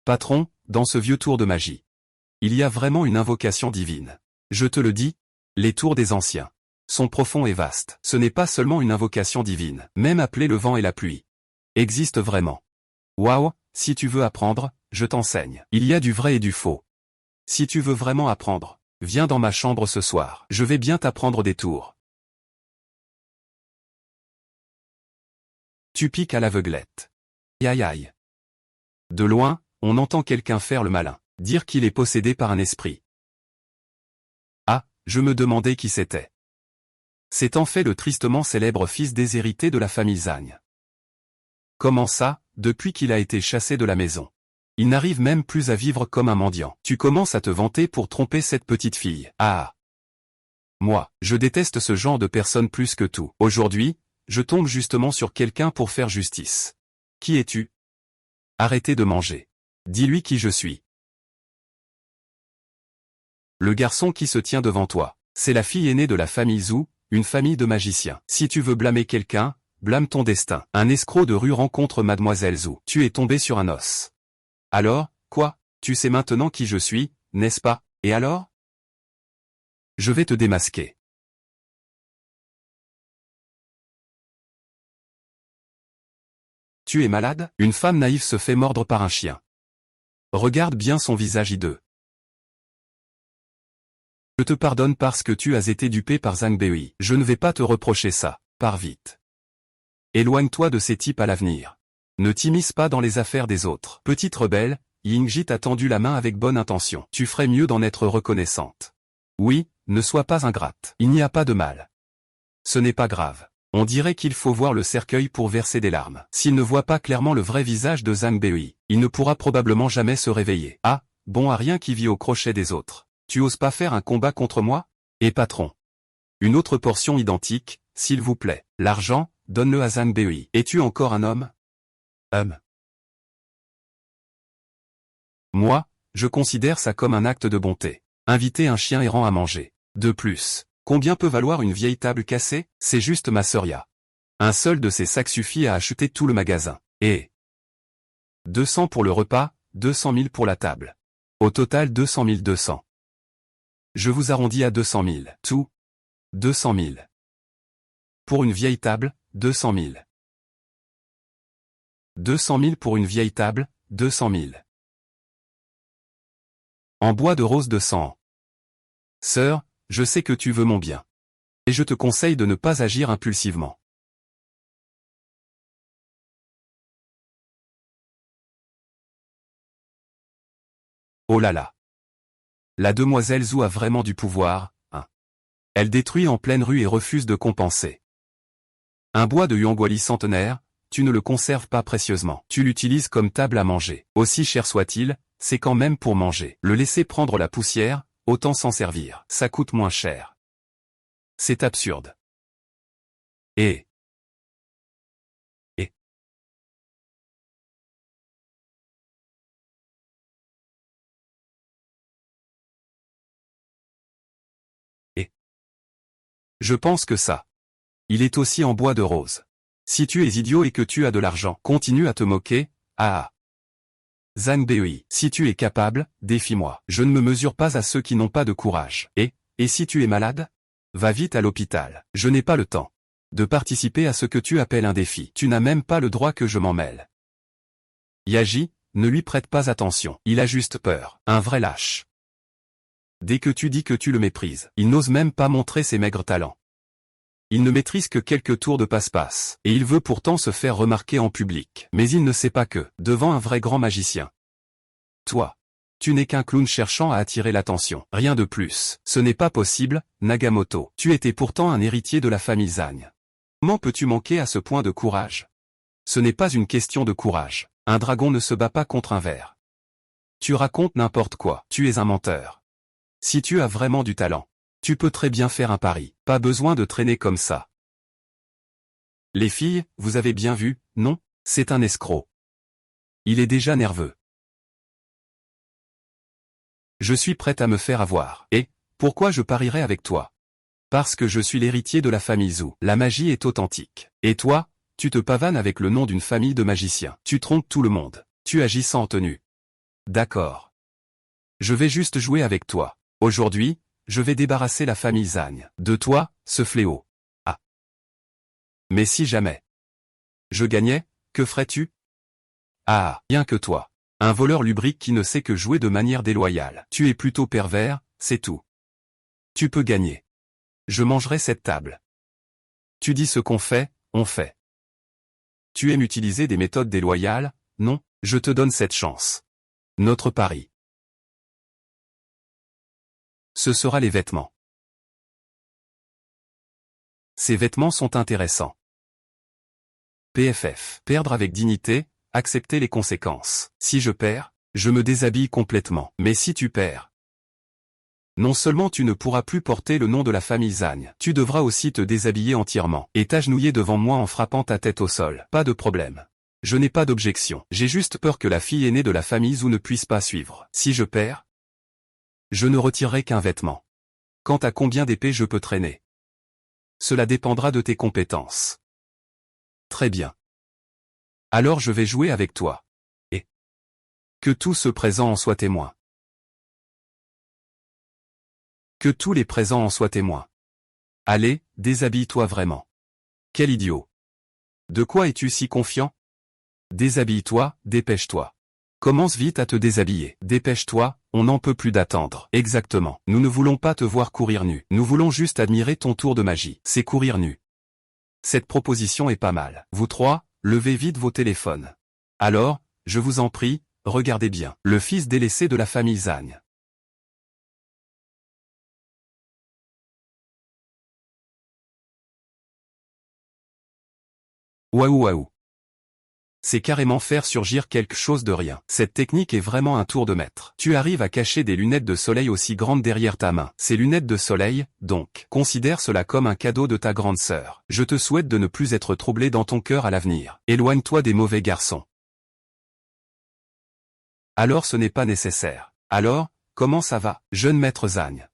Patron, dans ce vieux tour de magie, il y a vraiment une invocation divine. Je te le dis, les tours des anciens sont profonds et vastes. Ce n'est pas seulement une invocation divine, même appelée le vent et la pluie existe vraiment. Waouh, si tu veux apprendre, je t'enseigne. Il y a du vrai et du faux. Si tu veux vraiment apprendre, viens dans ma chambre ce soir. Je vais bien t'apprendre des tours. Tu piques à l'aveuglette. Aïe aïe. De loin, on entend quelqu'un faire le malin, dire qu'il est possédé par un esprit. Ah, je me demandais qui c'était. C'est en fait le tristement célèbre fils déshérité de la famille Zhang. Comment ça, depuis qu'il a été chassé de la maison? Il n'arrive même plus à vivre comme un mendiant. Tu commences à te vanter pour tromper cette petite fille. Ah! Moi, je déteste ce genre de personne plus que tout. Aujourd'hui, je tombe justement sur quelqu'un pour faire justice. Qui es-tu? Arrêtez de manger. Dis-lui qui je suis. Le garçon qui se tient devant toi, c'est la fille aînée de la famille Zhou, une famille de magiciens. Si tu veux blâmer quelqu'un, blâme ton destin. Un escroc de rue rencontre Mademoiselle Zhou. Tu es tombé sur un os. Alors, quoi? Tu sais maintenant qui je suis, n'est-ce pas? Et alors? Je vais te démasquer. Tu es malade? Une femme naïve se fait mordre par un chien. Regarde bien son visage hideux. Je te pardonne parce que tu as été dupé par Zhang Bei. Je ne vais pas te reprocher ça. Pars vite. Éloigne-toi de ces types à l'avenir. Ne t'immisce pas dans les affaires des autres. Petite rebelle, Yingji t'a tendu la main avec bonne intention. Tu ferais mieux d'en être reconnaissante. Oui, ne sois pas ingrate. Il n'y a pas de mal. Ce n'est pas grave. On dirait qu'il faut voir le cercueil pour verser des larmes. S'il ne voit pas clairement le vrai visage de Zhang Bei, il ne pourra probablement jamais se réveiller. Ah, bon à rien qui vit au crochet des autres. Tu oses pas faire un combat contre moi? Et patron. Une autre portion identique, s'il vous plaît. L'argent, donne-le à Zhang Bei. Es-tu encore un homme? Moi, je considère ça comme un acte de bonté. Inviter un chien errant à manger. De plus, combien peut valoir une vieille table cassée? C'est juste ma Surya. Un seul de ces sacs suffit à acheter tout le magasin. Et 200 pour le repas, 200 000 pour la table. Au total 200 200. Je vous arrondis à 200 000. Tout. 200 000. Pour une vieille table, 200 000. 200 000 pour une vieille table, 200 000. En bois de rose de sang. Sœur, je sais que tu veux mon bien. Et je te conseille de ne pas agir impulsivement. Oh là là. La demoiselle Zhou a vraiment du pouvoir, hein. Elle détruit en pleine rue et refuse de compenser. Un bois de Yuanguoli centenaire, tu ne le conserves pas précieusement. Tu l'utilises comme table à manger. Aussi cher soit-il, c'est quand même pour manger. Le laisser prendre la poussière, autant s'en servir. Ça coûte moins cher. C'est absurde. Et je pense que ça. Il est aussi en bois de rose. Si tu es idiot et que tu as de l'argent, continue à te moquer, ah. Zhang Bei, si tu es capable, défie-moi. Je ne me mesure pas à ceux qui n'ont pas de courage. Et si tu es malade? Va vite à l'hôpital. Je n'ai pas le temps de participer à ce que tu appelles un défi. Tu n'as même pas le droit que je m'en mêle. Yaji, ne lui prête pas attention. Il a juste peur. Un vrai lâche. Dès que tu dis que tu le méprises, il n'ose même pas montrer ses maigres talents. Il ne maîtrise que quelques tours de passe-passe, et il veut pourtant se faire remarquer en public. Mais il ne sait pas que, devant un vrai grand magicien, toi, tu n'es qu'un clown cherchant à attirer l'attention. Rien de plus. Ce n'est pas possible, Nagamoto. Tu étais pourtant un héritier de la famille Zhang. Comment peux-tu manquer à ce point de courage? Ce n'est pas une question de courage. Un dragon ne se bat pas contre un ver. Tu racontes n'importe quoi. Tu es un menteur. Si tu as vraiment du talent, tu peux très bien faire un pari. Pas besoin de traîner comme ça. Les filles, vous avez bien vu, non? C'est un escroc. Il est déjà nerveux. Je suis prête à me faire avoir. Et, pourquoi je parierais avec toi? Parce que je suis l'héritier de la famille Zhou. La magie est authentique. Et toi, tu te pavanes avec le nom d'une famille de magiciens. Tu trompes tout le monde. Tu agis sans tenue. D'accord. Je vais juste jouer avec toi. Aujourd'hui, je vais débarrasser la famille Zhang de toi, ce fléau. Ah. Mais si jamais je gagnais, que ferais-tu? Ah, rien que toi. Un voleur lubrique qui ne sait que jouer de manière déloyale. Tu es plutôt pervers, c'est tout. Tu peux gagner. Je mangerai cette table. Tu dis ce qu'on fait, on fait. Tu aimes utiliser des méthodes déloyales? Non, je te donne cette chance. Notre pari. Ce sera les vêtements. Ces vêtements sont intéressants. PFF. Perdre avec dignité, accepter les conséquences. Si je perds, je me déshabille complètement. Mais si tu perds, non seulement tu ne pourras plus porter le nom de la famille Zhang, tu devras aussi te déshabiller entièrement et t'agenouiller devant moi en frappant ta tête au sol. Pas de problème. Je n'ai pas d'objection. J'ai juste peur que la fille aînée de la famille Zhou ne puisse pas suivre. Si je perds, je ne retirerai qu'un vêtement. Quant à combien d'épées je peux traîner, cela dépendra de tes compétences. Très bien. Alors je vais jouer avec toi. Et que tous ceux présents en soient témoins. Que tous les présents en soient témoins. Allez, déshabille-toi vraiment. Quel idiot. De quoi es-tu si confiant? Déshabille-toi, dépêche-toi. Commence vite à te déshabiller. Dépêche-toi, on n'en peut plus d'attendre. Exactement. Nous ne voulons pas te voir courir nu. Nous voulons juste admirer ton tour de magie. C'est courir nu. Cette proposition est pas mal. Vous trois, levez vite vos téléphones. Alors, je vous en prie, regardez bien. Le fils délaissé de la famille Zhang. Waouh waouh. C'est carrément faire surgir quelque chose de rien. Cette technique est vraiment un tour de maître. Tu arrives à cacher des lunettes de soleil aussi grandes derrière ta main. Ces lunettes de soleil, donc, considère cela comme un cadeau de ta grande sœur. Je te souhaite de ne plus être troublé dans ton cœur à l'avenir. Éloigne-toi des mauvais garçons. Alors ce n'est pas nécessaire. Alors, comment ça va, jeune maître Zhang?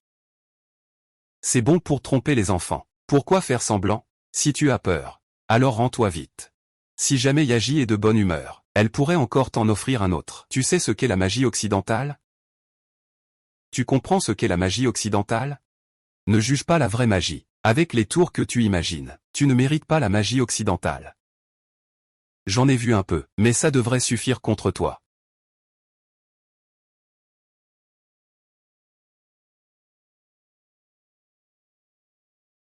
C'est bon pour tromper les enfants. Pourquoi faire semblant? Si tu as peur, alors rends-toi vite. Si jamais Yaji est de bonne humeur, elle pourrait encore t'en offrir un autre. Tu sais ce qu'est la magie occidentale? Tu comprends ce qu'est la magie occidentale? Ne juge pas la vraie magie. Avec les tours que tu imagines, tu ne mérites pas la magie occidentale. J'en ai vu un peu, mais ça devrait suffire contre toi.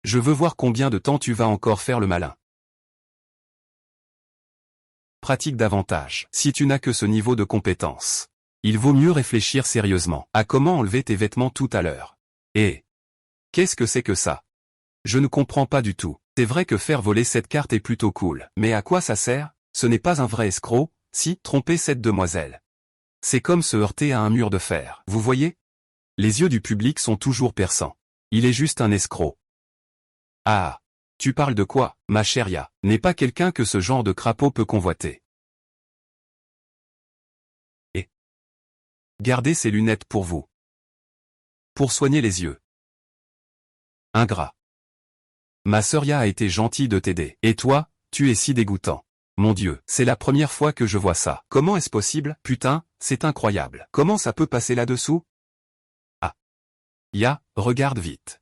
Je veux voir combien de temps tu vas encore faire le malin. Pratique davantage. Si tu n'as que ce niveau de compétence, Il vaut mieux réfléchir sérieusement à comment enlever tes vêtements tout à l'heure. Et qu'est-ce que c'est que ça? Je ne comprends pas du tout. C'est vrai que faire voler cette carte est plutôt cool, mais à quoi ça sert? Ce n'est pas un vrai escroc, si, tromper cette demoiselle. C'est comme se heurter à un mur de fer, vous voyez? Les yeux du public sont toujours perçants. Il est juste un escroc. Ah! Tu parles de quoi, ma chéria? N'est pas quelqu'un que ce genre de crapaud peut convoiter. Et gardez ces lunettes pour vous. Pour soigner les yeux. Ingrat. Ma sœuria a été gentille de t'aider. Et toi, tu es si dégoûtant. Mon Dieu, c'est la première fois que je vois ça. Comment est-ce possible? Putain, c'est incroyable. Comment ça peut passer là-dessous? Ah. Ya, regarde vite.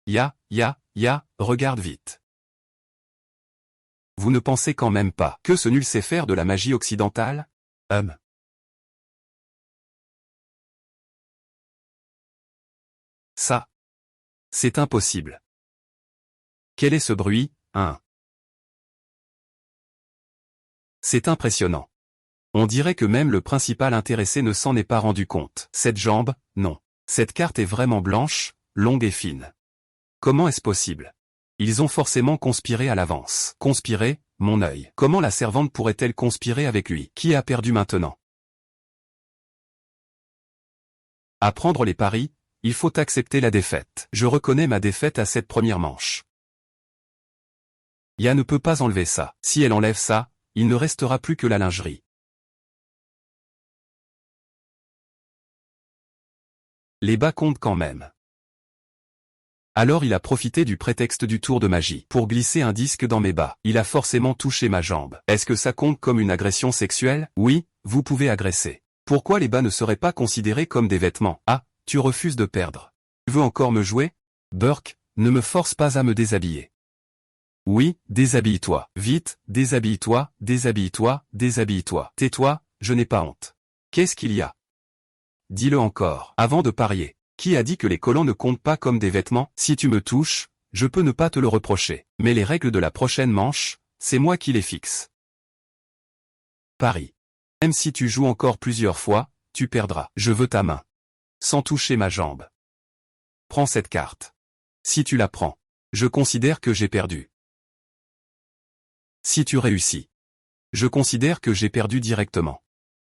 Ya, regarde vite. Vous ne pensez quand même pas que ce nul sait faire de la magie occidentale? Ça. C'est impossible. Quel est ce bruit, hein? C'est impressionnant. On dirait que même le principal intéressé ne s'en est pas rendu compte. Cette jambe, non. Cette carte est vraiment blanche, longue et fine. Comment est-ce possible? Ils ont forcément conspiré à l'avance. Conspiré, mon œil. Comment la servante pourrait-elle conspirer avec lui? Qui a perdu maintenant? À prendre les paris, il faut accepter la défaite. Je reconnais ma défaite à cette première manche. Ya ne peut pas enlever ça. Si elle enlève ça, il ne restera plus que la lingerie. Les bas comptent quand même. Alors il a profité du prétexte du tour de magie pour glisser un disque dans mes bas. Il a forcément touché ma jambe. Est-ce que ça compte comme une agression sexuelle? Oui, vous pouvez agresser. Pourquoi les bas ne seraient pas considérés comme des vêtements? Ah, tu refuses de perdre. Tu veux encore me jouer? Burke, ne me force pas à me déshabiller. Oui, déshabille-toi. Vite, déshabille-toi, déshabille-toi, déshabille-toi. Tais-toi, je n'ai pas honte. Qu'est-ce qu'il y a? Dis-le encore, avant de parier. Qui a dit que les collants ne comptent pas comme des vêtements? Si tu me touches, je peux ne pas te le reprocher. Mais les règles de la prochaine manche, c'est moi qui les fixe. Paris. Même si tu joues encore plusieurs fois, tu perdras. Je veux ta main. Sans toucher ma jambe. Prends cette carte. Si tu la prends, je considère que j'ai perdu. Si tu réussis, je considère que j'ai perdu directement.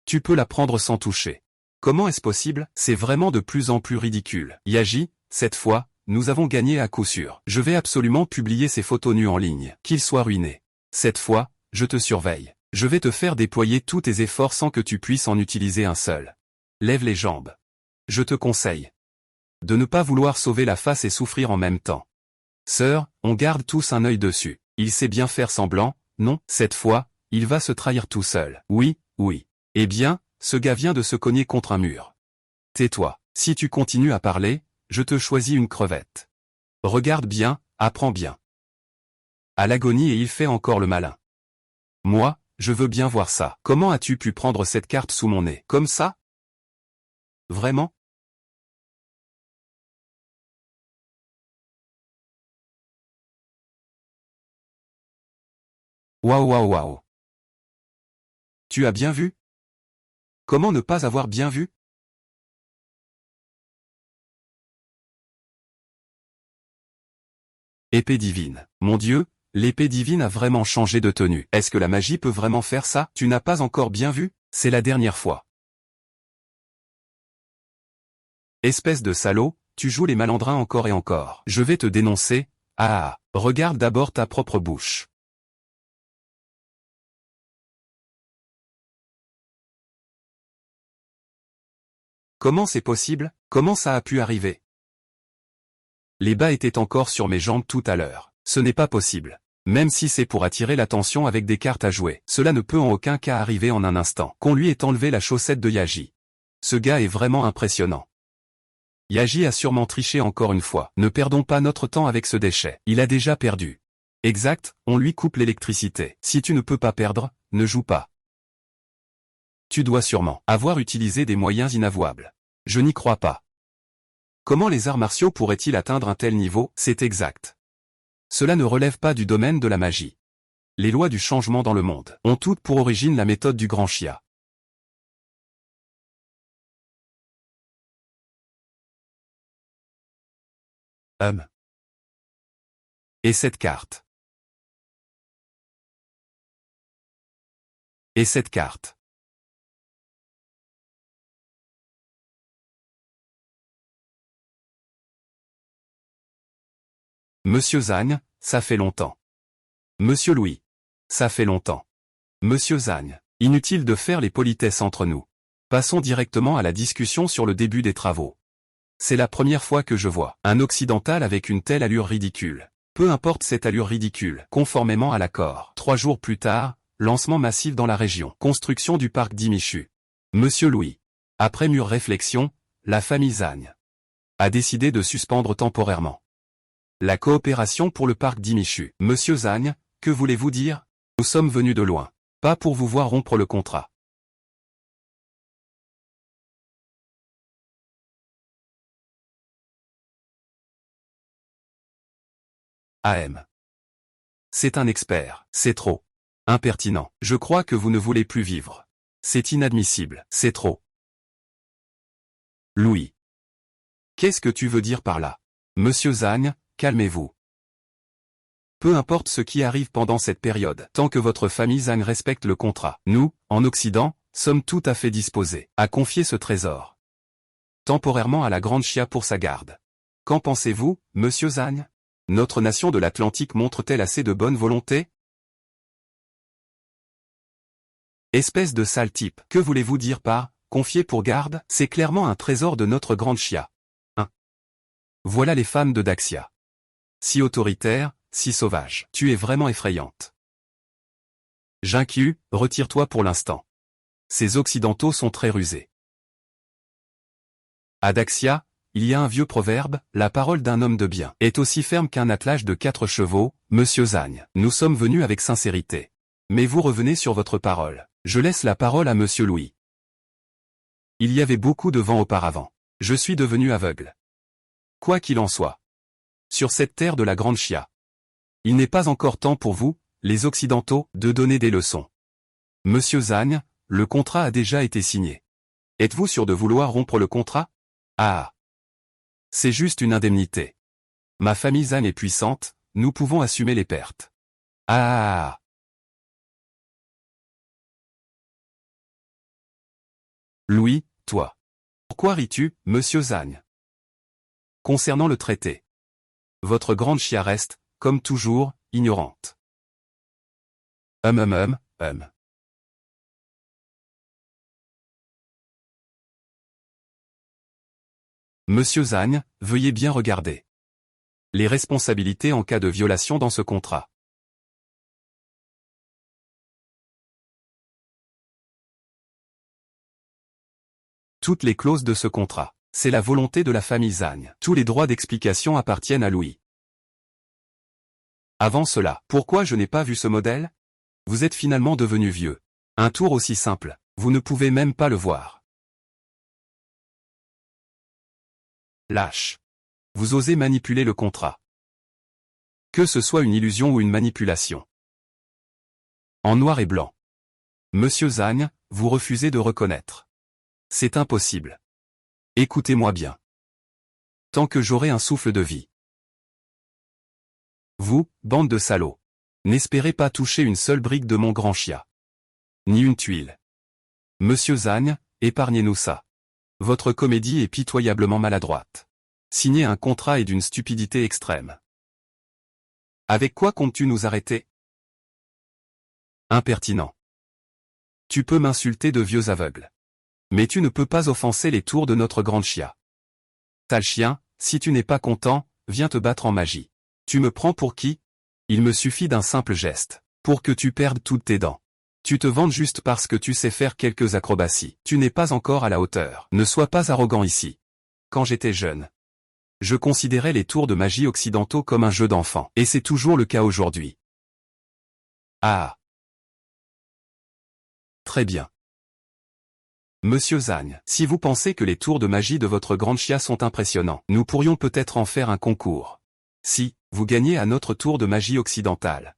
Tu peux la prendre sans toucher. Comment est-ce possible? C'est vraiment de plus en plus ridicule. Yaji, cette fois, nous avons gagné à coup sûr. Je vais absolument publier ces photos nues en ligne. Qu'ils soient ruinés. Cette fois, je te surveille. Je vais te faire déployer tous tes efforts sans que tu puisses en utiliser un seul. Lève les jambes. Je te conseille de ne pas vouloir sauver la face et souffrir en même temps. Sœur, on garde tous un œil dessus. Il sait bien faire semblant, non, cette fois, il va se trahir tout seul. Oui, oui. Eh bien, ce gars vient de se cogner contre un mur. Tais-toi. Si tu continues à parler, je te choisis une crevette. Regarde bien, apprends bien. À l'agonie et il fait encore le malin. Moi, je veux bien voir ça. Comment as-tu pu prendre cette carte sous mon nez? Comme ça? Vraiment? Waouh. Tu as bien vu? Comment ne pas avoir bien vu? Épée divine. Mon Dieu, l'épée divine a vraiment changé de tenue. Est-ce que la magie peut vraiment faire ça? Tu n'as pas encore bien vu? C'est la dernière fois. Espèce de salaud, tu joues les malandrins encore et encore. Je vais te dénoncer. Ah, regarde d'abord ta propre bouche. Comment c'est possible? Comment ça a pu arriver? Les bas étaient encore sur mes jambes tout à l'heure. Ce n'est pas possible. Même si c'est pour attirer l'attention avec des cartes à jouer. Cela ne peut en aucun cas arriver en un instant. Qu'on lui ait enlevé la chaussette de Yaji. Ce gars est vraiment impressionnant. Yaji a sûrement triché encore une fois. Ne perdons pas notre temps avec ce déchet. Il a déjà perdu. Exact, on lui coupe l'électricité. Si tu ne peux pas perdre, ne joue pas. Tu dois sûrement avoir utilisé des moyens inavouables. Je n'y crois pas. Comment les arts martiaux pourraient-ils atteindre un tel niveau? C'est exact. Cela ne relève pas du domaine de la magie. Les lois du changement dans le monde ont toutes pour origine la méthode du grand chia. Et cette carte. Et cette carte. Monsieur Zagne, ça fait longtemps. Monsieur Louis. Ça fait longtemps. Monsieur Zagne. Inutile de faire les politesses entre nous. Passons directement à la discussion sur le début des travaux. C'est la première fois que je vois un occidental avec une telle allure ridicule. Peu importe cette allure ridicule, conformément à l'accord. 3 jours plus tard, lancement massif dans la région. Construction du parc d'Imichu. Monsieur Louis. Après mûre réflexion, la famille Zagne a décidé de suspendre temporairement la coopération pour le parc d'Imichu. Monsieur Zagne, que voulez-vous dire? Nous sommes venus de loin. Pas pour vous voir rompre le contrat. AM. C'est un expert. C'est trop. Impertinent. Je crois que vous ne voulez plus vivre. C'est inadmissible. C'est trop. Louis. Qu'est-ce que tu veux dire par là? Monsieur Zagne, calmez-vous. Peu importe ce qui arrive pendant cette période, tant que votre famille Zagne respecte le contrat, nous, en Occident, sommes tout à fait disposés à confier ce trésor temporairement à la Grande Chia pour sa garde. Qu'en pensez-vous, monsieur Zagne? Notre nation de l'Atlantique montre-t-elle assez de bonne volonté? Espèce de sale type, que voulez-vous dire par « confier pour garde » ? C'est clairement un trésor de notre Grande Chia. 1. Voilà les femmes de Daxia. Si autoritaire, si sauvage. Tu es vraiment effrayante. Jinqiu, retire-toi pour l'instant. Ces Occidentaux sont très rusés. À Daxia, il y a un vieux proverbe, la parole d'un homme de bien est aussi ferme qu'un attelage de 4 chevaux, monsieur Zagne. Nous sommes venus avec sincérité. Mais vous revenez sur votre parole. Je laisse la parole à monsieur Louis. Il y avait beaucoup de vent auparavant. Je suis devenu aveugle. Quoi qu'il en soit. Sur cette terre de la Grande Chia. Il n'est pas encore temps pour vous, les Occidentaux, de donner des leçons. Monsieur Zagne, le contrat a déjà été signé. Êtes-vous sûr de vouloir rompre le contrat? Ah. C'est juste une indemnité. Ma famille Zagne est puissante, nous pouvons assumer les pertes. Ah. Louis, toi. Pourquoi ris-tu, monsieur Zagne? Concernant le traité. Votre Grande Chia reste, comme toujours, ignorante. Monsieur Zagne, veuillez bien regarder les responsabilités en cas de violation dans ce contrat. Toutes les clauses de ce contrat. C'est la volonté de la famille Zagne. Tous les droits d'explication appartiennent à Louis. Avant cela, pourquoi je n'ai pas vu ce modèle? Vous êtes finalement devenu vieux. Un tour aussi simple, vous ne pouvez même pas le voir. Lâche. Vous osez manipuler le contrat. Que ce soit une illusion ou une manipulation. En noir et blanc. Monsieur Zagne, vous refusez de reconnaître. C'est impossible. Écoutez-moi bien. Tant que j'aurai un souffle de vie. Vous, bande de salauds. N'espérez pas toucher une seule brique de mon Grand Chia. Ni une tuile. Monsieur Zagne, épargnez-nous ça. Votre comédie est pitoyablement maladroite. Signer un contrat est d'une stupidité extrême. Avec quoi comptes-tu nous arrêter? Impertinent. Tu peux m'insulter de vieux aveugle. Mais tu ne peux pas offenser les tours de notre Grande Chia. Sale chien, si tu n'es pas content, viens te battre en magie. Tu me prends pour qui? Il me suffit d'un simple geste, pour que tu perdes toutes tes dents. Tu te vantes juste parce que tu sais faire quelques acrobaties. Tu n'es pas encore à la hauteur. Ne sois pas arrogant ici. Quand j'étais jeune, je considérais les tours de magie occidentaux comme un jeu d'enfant. Et c'est toujours le cas aujourd'hui. Ah. Très bien. Monsieur Zagne, si vous pensez que les tours de magie de votre Grande Chia sont impressionnants, nous pourrions peut-être en faire un concours. Si, vous gagnez à notre tour de magie occidentale.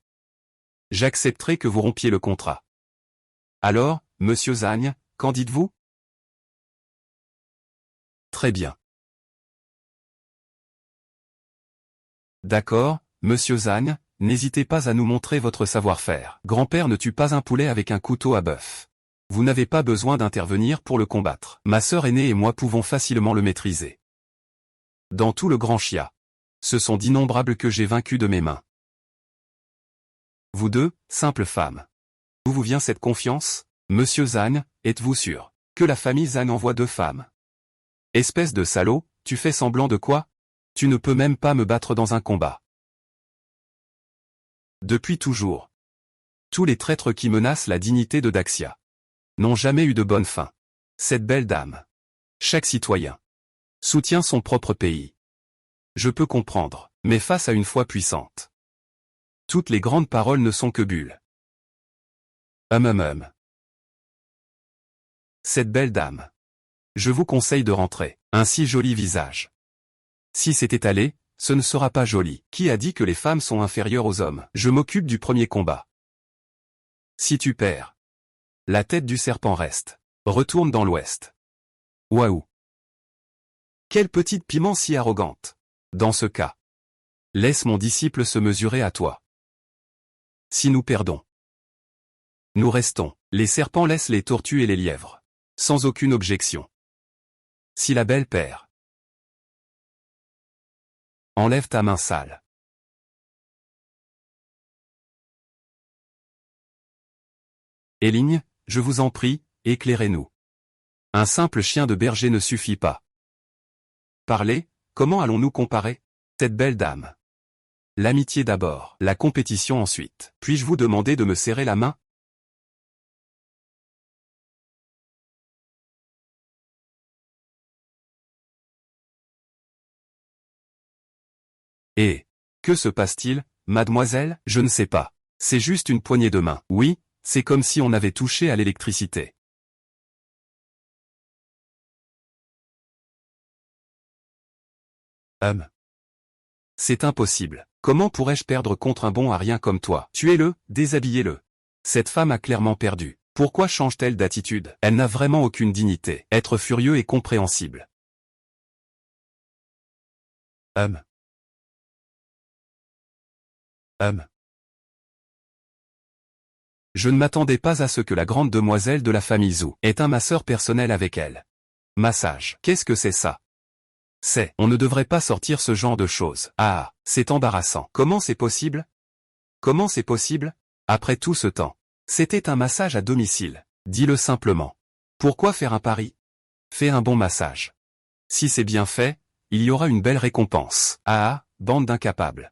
j'accepterai que vous rompiez le contrat. Alors, monsieur Zhang, qu'en dites-vous? Très bien. D'accord, monsieur Zhang, n'hésitez pas à nous montrer votre savoir-faire. Grand-père ne tue pas un poulet avec un couteau à bœuf. Vous n'avez pas besoin d'intervenir pour le combattre. Ma sœur aînée et moi pouvons facilement le maîtriser. Dans tout le Grand Xia, ce sont d'innombrables que j'ai vaincus de mes mains. Vous deux, simples femmes. D'où vous vient cette confiance? Monsieur Zhang, êtes-vous sûr que la famille Zhang envoie 2 femmes? Espèce de salaud, tu fais semblant de quoi? Tu ne peux même pas me battre dans un combat. Depuis toujours, tous les traîtres qui menacent la dignité de Daxia n'ont jamais eu de bonne fin. Cette belle dame, chaque citoyen, soutient son propre pays. Je peux comprendre, mais face à une foi puissante, toutes les grandes paroles ne sont que bulles. Cette belle dame. Je vous conseille de rentrer. Un si joli visage. Si c'est étalé, ce ne sera pas joli. Qui a dit que les femmes sont inférieures aux hommes? Je m'occupe du premier combat. Si tu perds, la tête du serpent reste. Retourne dans l'ouest. Waouh! Quelle petite piment si arrogante. Dans ce cas, laisse mon disciple se mesurer à toi. Si nous perdons, nous restons. Les serpents laissent les tortues et les lièvres. Sans aucune objection. Si la belle perd, enlève ta main sale. Éligne, je vous en prie, éclairez-nous. Un simple chien de berger ne suffit pas. Parlez, comment allons-nous comparer? Cette belle dame. L'amitié d'abord, la compétition ensuite. Puis-je vous demander de me serrer la main? Et que se passe-t-il, mademoiselle? Je ne sais pas. C'est juste une poignée de main. Oui, c'est comme si on avait touché à l'électricité. C'est impossible. Comment pourrais-je perdre contre un bon à rien comme toi? Tuez-le, déshabillez-le. Cette femme a clairement perdu. Pourquoi change-t-elle d'attitude? Elle n'a vraiment aucune dignité. Être furieux est compréhensible. Hum. Je ne m'attendais pas à ce que la grande demoiselle de la famille Zhou ait un masseur personnel avec elle. Massage. Qu'est-ce que c'est ça? On ne devrait pas sortir ce genre de choses. Ah, c'est embarrassant. Comment c'est possible? Comment c'est possible? Après tout ce temps. C'était un massage à domicile. Dis-le simplement. Pourquoi faire un pari? Fais un bon massage. Si c'est bien fait, il y aura une belle récompense. Ah, bande d'incapables.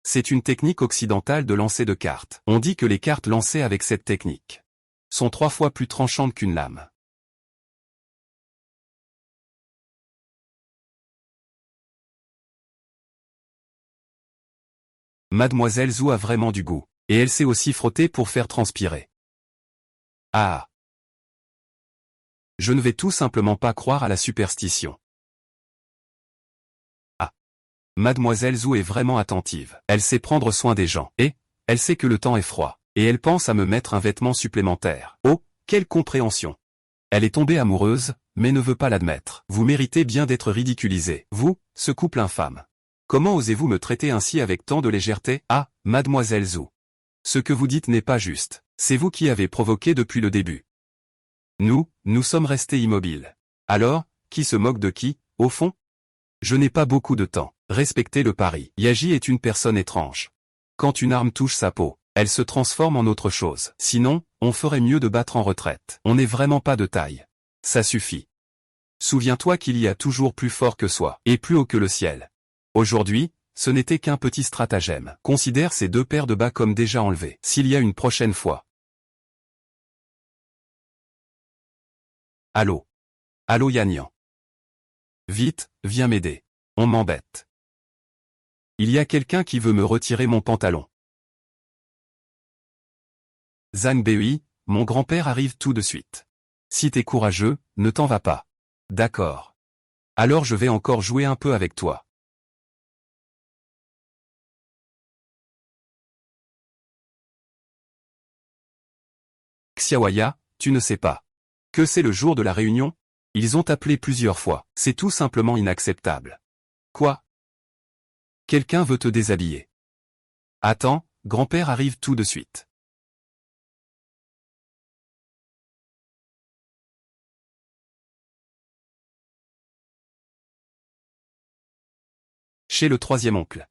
C'est une technique occidentale de lancer de cartes. On dit que les cartes lancées avec cette technique sont 3 fois plus tranchantes qu'une lame. Mademoiselle Zhou a vraiment du goût, et elle sait aussi frotter pour faire transpirer. Ah! Je ne vais tout simplement pas croire à la superstition. Ah! Mademoiselle Zhou est vraiment attentive. Elle sait prendre soin des gens, et elle sait que le temps est froid, et elle pense à me mettre un vêtement supplémentaire. Oh, quelle compréhension! Elle est tombée amoureuse, mais ne veut pas l'admettre. Vous méritez bien d'être ridiculisé. Vous, ce couple infâme. Comment osez-vous me traiter ainsi avec tant de légèreté? Ah, mademoiselle Zhou. Ce que vous dites n'est pas juste. C'est vous qui avez provoqué depuis le début. Nous sommes restés immobiles. Alors, qui se moque de qui, au fond? Je n'ai pas beaucoup de temps. Respectez le pari. Yaji est une personne étrange. Quand une arme touche sa peau, elle se transforme en autre chose. Sinon, on ferait mieux de battre en retraite. On n'est vraiment pas de taille. Ça suffit. Souviens-toi qu'il y a toujours plus fort que soi, et plus haut que le ciel. Aujourd'hui, ce n'était qu'un petit stratagème. Considère ces 2 paires de bas comme déjà enlevées. S'il y a une prochaine fois. Allô? Allô Yannian? Vite, viens m'aider. On m'embête. Il y a quelqu'un qui veut me retirer mon pantalon. Zhang Bei, mon grand-père arrive tout de suite. Si t'es courageux, ne t'en vas pas. D'accord. Alors je vais encore jouer un peu avec toi. Xiaoya, tu ne sais pas que c'est le jour de la réunion? Ils ont appelé plusieurs fois. C'est tout simplement inacceptable. Quoi? Quelqu'un veut te déshabiller. Attends, grand-père arrive tout de suite. Chez le troisième oncle.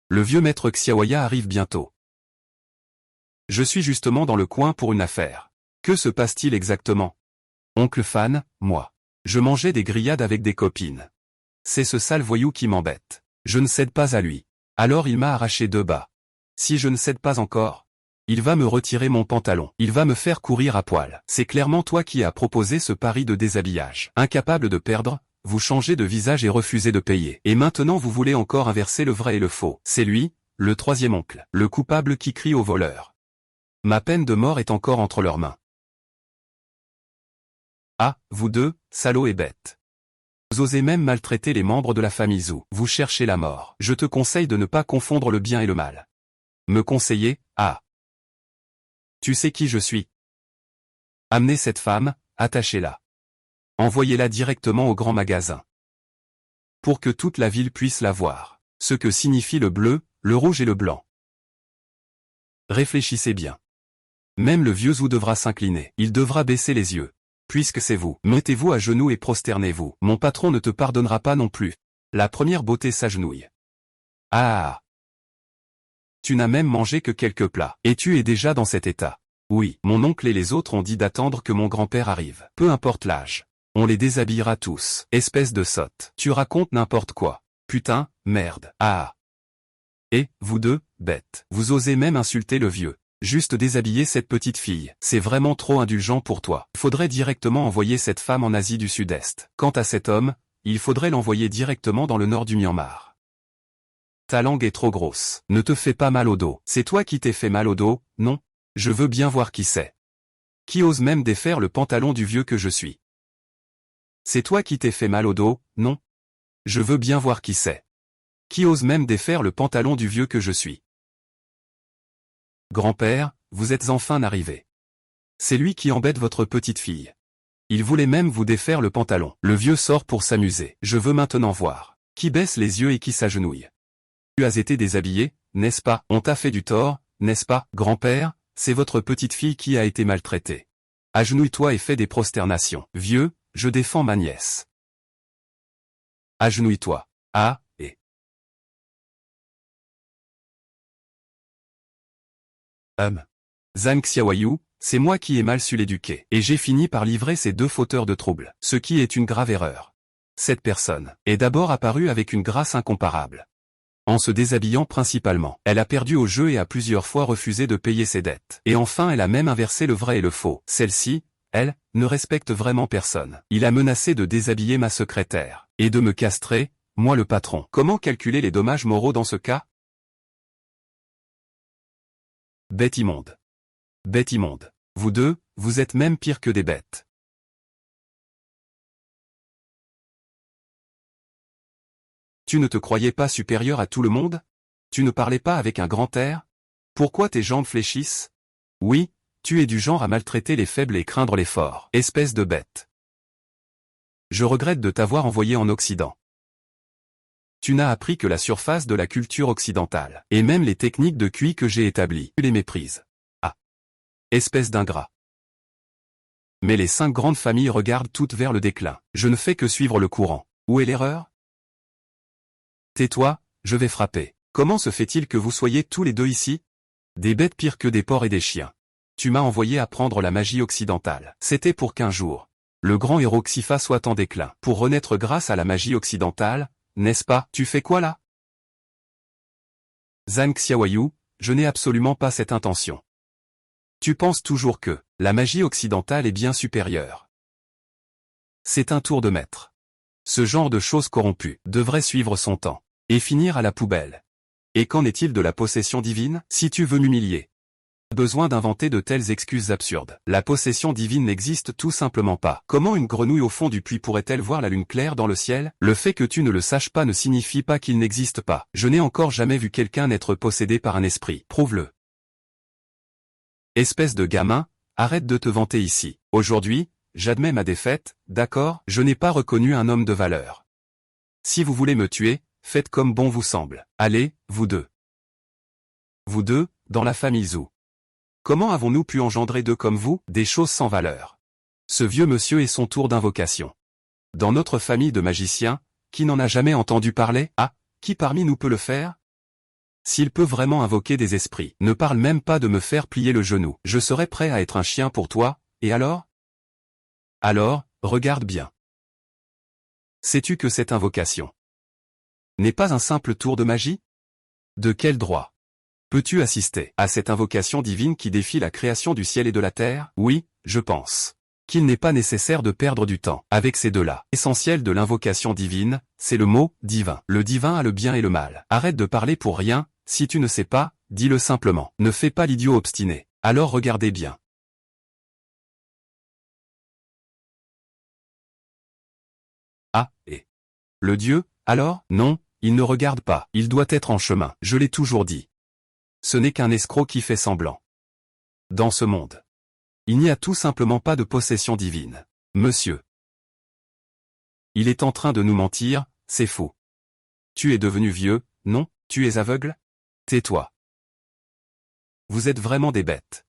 Le vieux maître Xiaoya arrive bientôt. Je suis justement dans le coin pour une affaire. Que se passe-t-il exactement? Oncle Fan, moi. Je mangeais des grillades avec des copines. C'est ce sale voyou qui m'embête. Je ne cède pas à lui. Alors il m'a arraché 2 bas. Si je ne cède pas encore, il va me retirer mon pantalon. Il va me faire courir à poil. C'est clairement toi qui as proposé ce pari de déshabillage. Incapable de perdre, vous changez de visage et refusez de payer. Et maintenant vous voulez encore inverser le vrai et le faux. C'est lui, le troisième oncle, le coupable qui crie au voleur. Ma peine de mort est encore entre leurs mains. Ah, vous deux, salauds et bêtes. Vous osez même maltraiter les membres de la famille Zhou. Vous cherchez la mort. Je te conseille de ne pas confondre le bien et le mal. Me conseiller? Ah. Tu sais qui je suis? Amenez cette femme, attachez-la. Envoyez-la directement au grand magasin. Pour que toute la ville puisse la voir. Ce que signifie le bleu, le rouge et le blanc. Réfléchissez bien. Même le vieux Zhou devra s'incliner. Il devra baisser les yeux. Puisque c'est vous. Mettez-vous à genoux et prosternez-vous. Mon patron ne te pardonnera pas non plus. La première beauté s'agenouille. Ah. Tu n'as même mangé que quelques plats. Et tu es déjà dans cet état. Oui, mon oncle et les autres ont dit d'attendre que mon grand-père arrive. Peu importe l'âge. On les déshabillera tous. Espèce de sotte. Tu racontes n'importe quoi. Putain, merde. Ah. Et, vous deux, bêtes. Vous osez même insulter le vieux. Juste déshabiller cette petite fille, c'est vraiment trop indulgent pour toi. Il faudrait directement envoyer cette femme en Asie du Sud-Est. Quant à cet homme, il faudrait l'envoyer directement dans le nord du Myanmar. Ta langue est trop grosse. Ne te fais pas mal au dos. C'est toi qui t'es fait mal au dos, non? Je veux bien voir qui c'est. Qui ose même défaire le pantalon du vieux que je suis? C'est toi qui t'es fait mal au dos, non? Je veux bien voir qui c'est. Qui ose même défaire le pantalon du vieux que je suis? Grand-père, vous êtes enfin arrivé. C'est lui qui embête votre petite fille. Il voulait même vous défaire le pantalon. Le vieux sort pour s'amuser. Je veux maintenant voir. Qui baisse les yeux et qui s'agenouille. Tu as été déshabillé, n'est-ce pas? On t'a fait du tort, n'est-ce pas? Grand-père, c'est votre petite fille qui a été maltraitée. Agenouille-toi et fais des prosternations. Vieux, je défends ma nièce. Agenouille-toi. Ah, et... Zhang Xiaoyu, c'est moi qui ai mal su l'éduquer. Et j'ai fini par livrer ces 2 fauteurs de troubles. Ce qui est une grave erreur. Cette personne est d'abord apparue avec une grâce incomparable. En se déshabillant principalement, elle a perdu au jeu et a plusieurs fois refusé de payer ses dettes. Et enfin elle a même inversé le vrai et le faux. Celle-ci, elle, ne respecte vraiment personne. Il a menacé de déshabiller ma secrétaire. Et de me castrer, moi le patron. Comment calculer les dommages moraux dans ce cas? Bête immonde. Bête immonde. Vous deux, vous êtes même pire que des bêtes. Tu ne te croyais pas supérieur à tout le monde? Tu ne parlais pas avec un grand air? Pourquoi tes jambes fléchissent? Oui, tu es du genre à maltraiter les faibles et craindre les forts. Espèce de bête. Je regrette de t'avoir envoyé en Occident. Tu n'as appris que la surface de la culture occidentale, et même les techniques de QI que j'ai établies. Tu les méprises. Ah. Espèce d'ingrat. Mais les 5 grandes familles regardent toutes vers le déclin. Je ne fais que suivre le courant. Où est l'erreur? Tais-toi, je vais frapper. Comment se fait-il que vous soyez tous les deux ici? Des bêtes pires que des porcs et des chiens. Tu m'as envoyé apprendre la magie occidentale. C'était pour qu'un jour, le grand héros Xifa soit en déclin. Pour renaître grâce à la magie occidentale, n'est-ce pas? Tu fais quoi là? Zhang Xiaoyu, je n'ai absolument pas cette intention. Tu penses toujours que la magie occidentale est bien supérieure. C'est un tour de maître. Ce genre de choses corrompues devrait suivre son temps et finir à la poubelle. Et qu'en est-il de la possession divine? Si tu veux m'humilier, Besoin d'inventer de telles excuses absurdes. La possession divine n'existe tout simplement pas. Comment une grenouille au fond du puits pourrait-elle voir la lune claire dans le ciel? Le fait que tu ne le saches pas ne signifie pas qu'il n'existe pas. Je n'ai encore jamais vu quelqu'un n'être possédé par un esprit. Prouve-le. Espèce de gamin, arrête de te vanter ici. Aujourd'hui, j'admets ma défaite, d'accord? Je n'ai pas reconnu un homme de valeur. Si vous voulez me tuer, faites comme bon vous semble. Allez, vous deux. Vous deux, dans la famille Zhou. Comment avons-nous pu engendrer deux comme vous, des choses sans valeur? Ce vieux monsieur est son tour d'invocation. Dans notre famille de magiciens, qui n'en a jamais entendu parler? Ah, qui parmi nous peut le faire? S'il peut vraiment invoquer des esprits, ne parle même pas de me faire plier le genou. Je serais prêt à être un chien pour toi, et alors? Alors, regarde bien. Sais-tu que cette invocation n'est pas un simple tour de magie? De quel droit peux-tu assister à cette invocation divine qui défie la création du ciel et de la terre? Oui, je pense qu'il n'est pas nécessaire de perdre du temps avec ces deux-là. L'essentiel de l'invocation divine, c'est le mot « divin ». Le divin a le bien et le mal. Arrête de parler pour rien, si tu ne sais pas, dis-le simplement. Ne fais pas l'idiot obstiné. Alors regardez bien. Ah, et le Dieu, alors? Non, il ne regarde pas. Il doit être en chemin. Je l'ai toujours dit. Ce n'est qu'un escroc qui fait semblant. Dans ce monde, il n'y a tout simplement pas de possession divine. Monsieur. Il est en train de nous mentir, c'est faux. Tu es devenu vieux, non? Tu es aveugle? Tais-toi. Vous êtes vraiment des bêtes.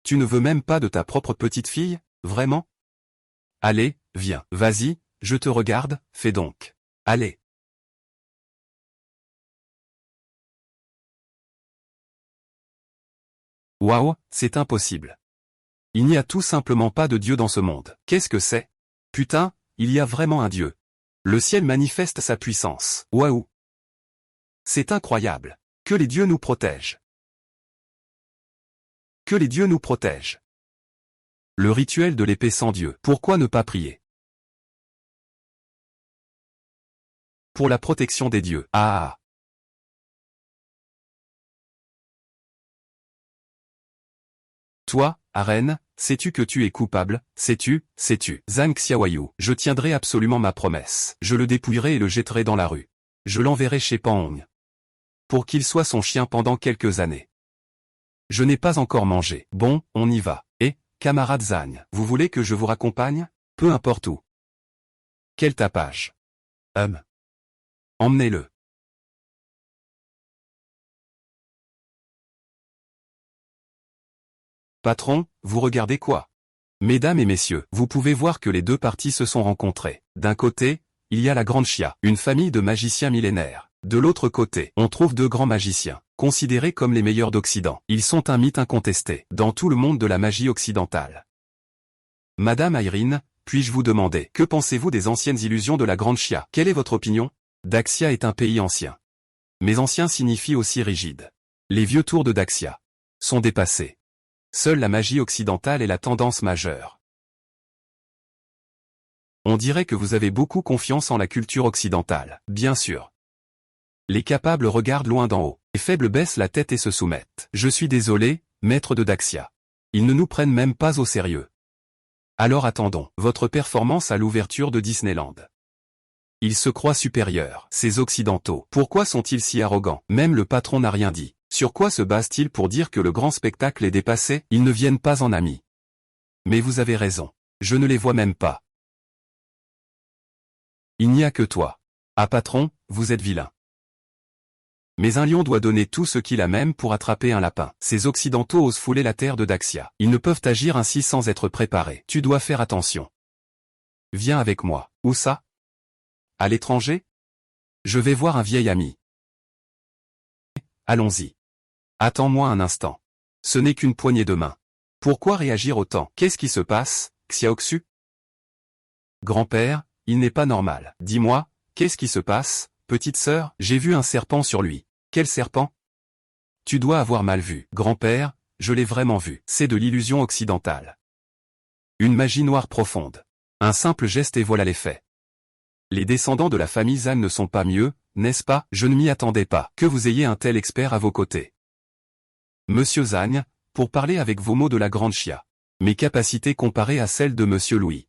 Tu ne veux même pas de ta propre petite fille, vraiment? Allez, viens, vas-y, je te regarde, fais donc. Allez. Waouh, c'est impossible. Il n'y a tout simplement pas de Dieu dans ce monde. Qu'est-ce que c'est? Putain, il y a vraiment un Dieu. Le ciel manifeste sa puissance. Waouh. C'est incroyable. Que les dieux nous protègent. Que les dieux nous protègent. Le rituel de l'épée sans Dieu. Pourquoi ne pas prier? Pour la protection des dieux. Ah. Toi, Arène, sais-tu que tu es coupable? Sais-tu? Zhang Xiaoyu, je tiendrai absolument ma promesse. Je le dépouillerai et le jetterai dans la rue. Je l'enverrai chez Pan Hong. Pour qu'il soit son chien pendant quelques années. Je n'ai pas encore mangé. Bon, on y va. Et, camarade Zhang, vous voulez que je vous raccompagne? Peu importe où. Quel tapage. Emmenez-le. Patron, vous regardez quoi? Mesdames et messieurs, vous pouvez voir que les deux parties se sont rencontrées. D'un côté, il y a la Grande Chia, une famille de magiciens millénaires. De l'autre côté, on trouve deux grands magiciens, considérés comme les meilleurs d'Occident. Ils sont un mythe incontesté, dans tout le monde de la magie occidentale. Madame Irene, puis-je vous demander, que pensez-vous des anciennes illusions de la Grande Chia? Quelle est votre opinion? Daxia est un pays ancien. Mais ancien signifie aussi rigide. Les vieux tours de Daxia sont dépassés. Seule la magie occidentale est la tendance majeure. On dirait que vous avez beaucoup confiance en la culture occidentale. Bien sûr. Les capables regardent loin d'en haut. Les faibles baissent la tête et se soumettent. Je suis désolé, maître de Daxia. Ils ne nous prennent même pas au sérieux. Alors attendons votre performance à l'ouverture de Disneyland. Ils se croient supérieurs, ces occidentaux. Pourquoi sont-ils si arrogants? Même le patron n'a rien dit. Sur quoi se base-t-il pour dire que le grand spectacle est dépassé? Ils ne viennent pas en amis. Mais vous avez raison. Je ne les vois même pas. Il n'y a que toi. Ah patron, vous êtes vilain. Mais un lion doit donner tout ce qu'il a même pour attraper un lapin. Ces occidentaux osent fouler la terre de Daxia. Ils ne peuvent agir ainsi sans être préparés. Tu dois faire attention. Viens avec moi. Où ça? À l'étranger? Je vais voir un vieil ami. Allons-y. Attends-moi un instant. Ce n'est qu'une poignée de main. Pourquoi réagir autant? Qu'est-ce qui se passe, Xiaoxu? Grand-père, il n'est pas normal. Dis-moi, qu'est-ce qui se passe, petite sœur? J'ai vu un serpent sur lui. Quel serpent? Tu dois avoir mal vu. Grand-père, je l'ai vraiment vu. C'est de l'illusion occidentale. Une magie noire profonde. Un simple geste et voilà l'effet. Les descendants de la famille Zhang ne sont pas mieux, n'est-ce pas? Je ne m'y attendais pas. Que vous ayez un tel expert à vos côtés. Monsieur Zhang, pour parler avec vos mots de la grande chia. Mes capacités comparées à celles de Monsieur Louis.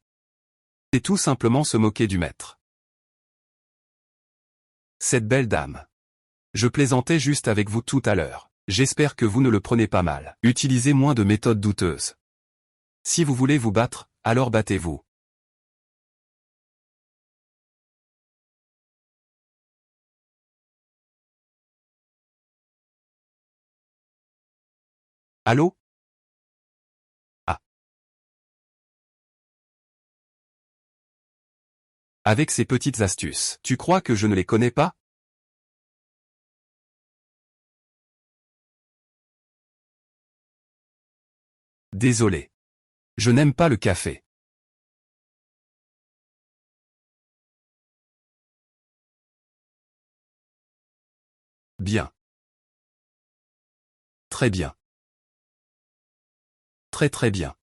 C'est tout simplement se moquer du maître. Cette belle dame. Je plaisantais juste avec vous tout à l'heure. J'espère que vous ne le prenez pas mal. Utilisez moins de méthodes douteuses. Si vous voulez vous battre, alors battez-vous. Allô? Ah. Avec ces petites astuces, tu crois que je ne les connais pas? Désolé. Je n'aime pas le café. Bien. Très bien. Très très bien.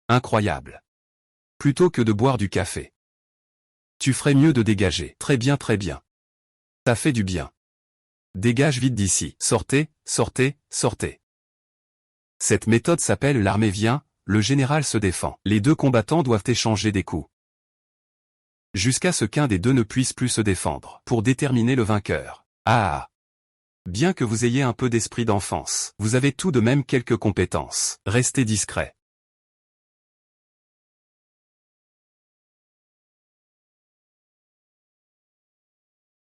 Incroyable. Plutôt que de boire du café. Tu ferais mieux de dégager. Très bien très bien. Ça fait du bien. Dégage vite d'ici. Sortez, sortez, sortez. Cette méthode s'appelle l'armée vient, le général se défend. Les deux combattants doivent échanger des coups. Jusqu'à ce qu'un des deux ne puisse plus se défendre. Pour déterminer le vainqueur. Ah! Bien que vous ayez un peu d'esprit d'enfance, vous avez tout de même quelques compétences. Restez discret.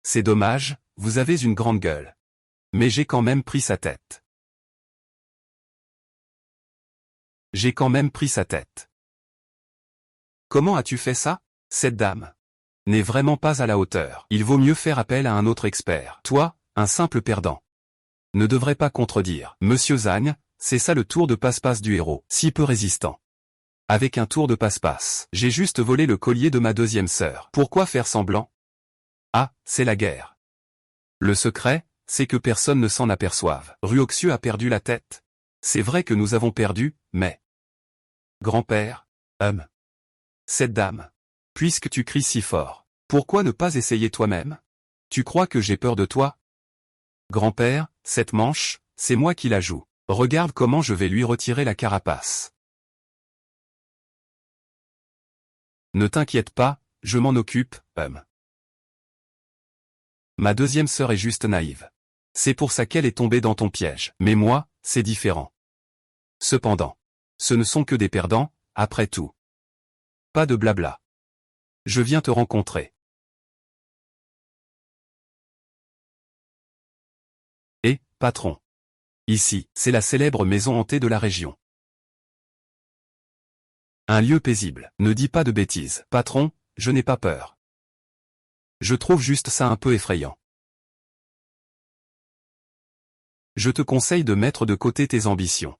C'est dommage, vous avez une grande gueule. Mais j'ai quand même pris sa tête. J'ai quand même pris sa tête. Comment as-tu fait ça? Cette dame n'est vraiment pas à la hauteur. Il vaut mieux faire appel à un autre expert. Toi, un simple perdant. Ne devrais pas contredire. Monsieur Zagne, c'est ça le tour de passe-passe du héros. Si peu résistant. Avec un tour de passe-passe. J'ai juste volé le collier de ma deuxième sœur. Pourquoi faire semblant? Ah, c'est la guerre. Le secret, c'est que personne ne s'en aperçoive. Ruoxieux a perdu la tête. C'est vrai que nous avons perdu, mais... Grand-père, cette dame. Puisque tu cries si fort, pourquoi ne pas essayer toi-même? Tu crois que j'ai peur de toi? Grand-père, cette manche, c'est moi qui la joue. Regarde comment je vais lui retirer la carapace. Ne t'inquiète pas, je m'en occupe, Ma deuxième sœur est juste naïve. C'est pour ça qu'elle est tombée dans ton piège. Mais moi, c'est différent. Cependant, ce ne sont que des perdants, après tout. Pas de blabla. Je viens te rencontrer. Et, patron. Ici, c'est la célèbre maison hantée de la région. Un lieu paisible. Ne dis pas de bêtises. Patron, je n'ai pas peur. Je trouve juste ça un peu effrayant. Je te conseille de mettre de côté tes ambitions.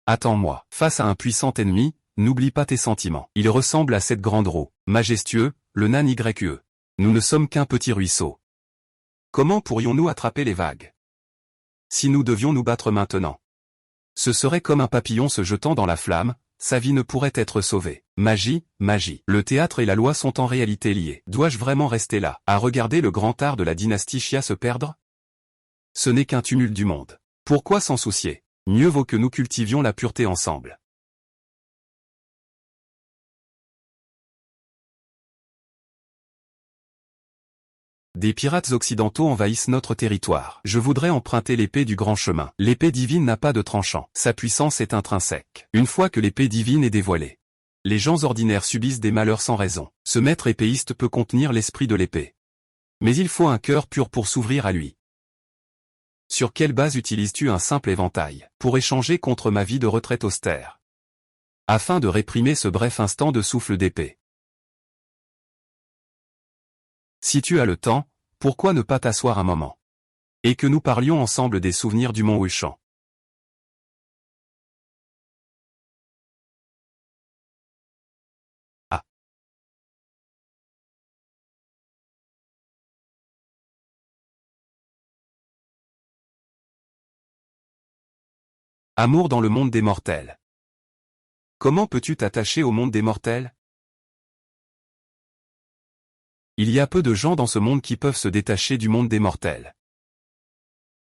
Attends-moi. Face à un puissant ennemi, n'oublie pas tes sentiments. Il ressemble à cette grande roue. Majestueux, le nan YE. Nous ne sommes qu'un petit ruisseau. Comment pourrions-nous attraper les vagues? Si nous devions nous battre maintenant. Ce serait comme un papillon se jetant dans la flamme, sa vie ne pourrait être sauvée. Magie, magie. Le théâtre et la loi sont en réalité liés. Dois-je vraiment rester là, à regarder le grand art de la dynastie Xia se perdre? Ce n'est qu'un tumulte du monde. Pourquoi s'en soucier? Mieux vaut que nous cultivions la pureté ensemble. Des pirates occidentaux envahissent notre territoire. Je voudrais emprunter l'épée du grand chemin. L'épée divine n'a pas de tranchant. Sa puissance est intrinsèque. Une fois que l'épée divine est dévoilée, les gens ordinaires subissent des malheurs sans raison. Ce maître épéiste peut contenir l'esprit de l'épée. Mais il faut un cœur pur pour s'ouvrir à lui. Sur quelle base utilises-tu un simple éventail pour échanger contre ma vie de retraite austère? Afin de réprimer ce bref instant de souffle d'épée. Si tu as le temps, pourquoi ne pas t'asseoir un moment? Et que nous parlions ensemble des souvenirs du mont Wuchang. Ah. Amour dans le monde des mortels. Comment peux-tu t'attacher au monde des mortels? Il y a peu de gens dans ce monde qui peuvent se détacher du monde des mortels.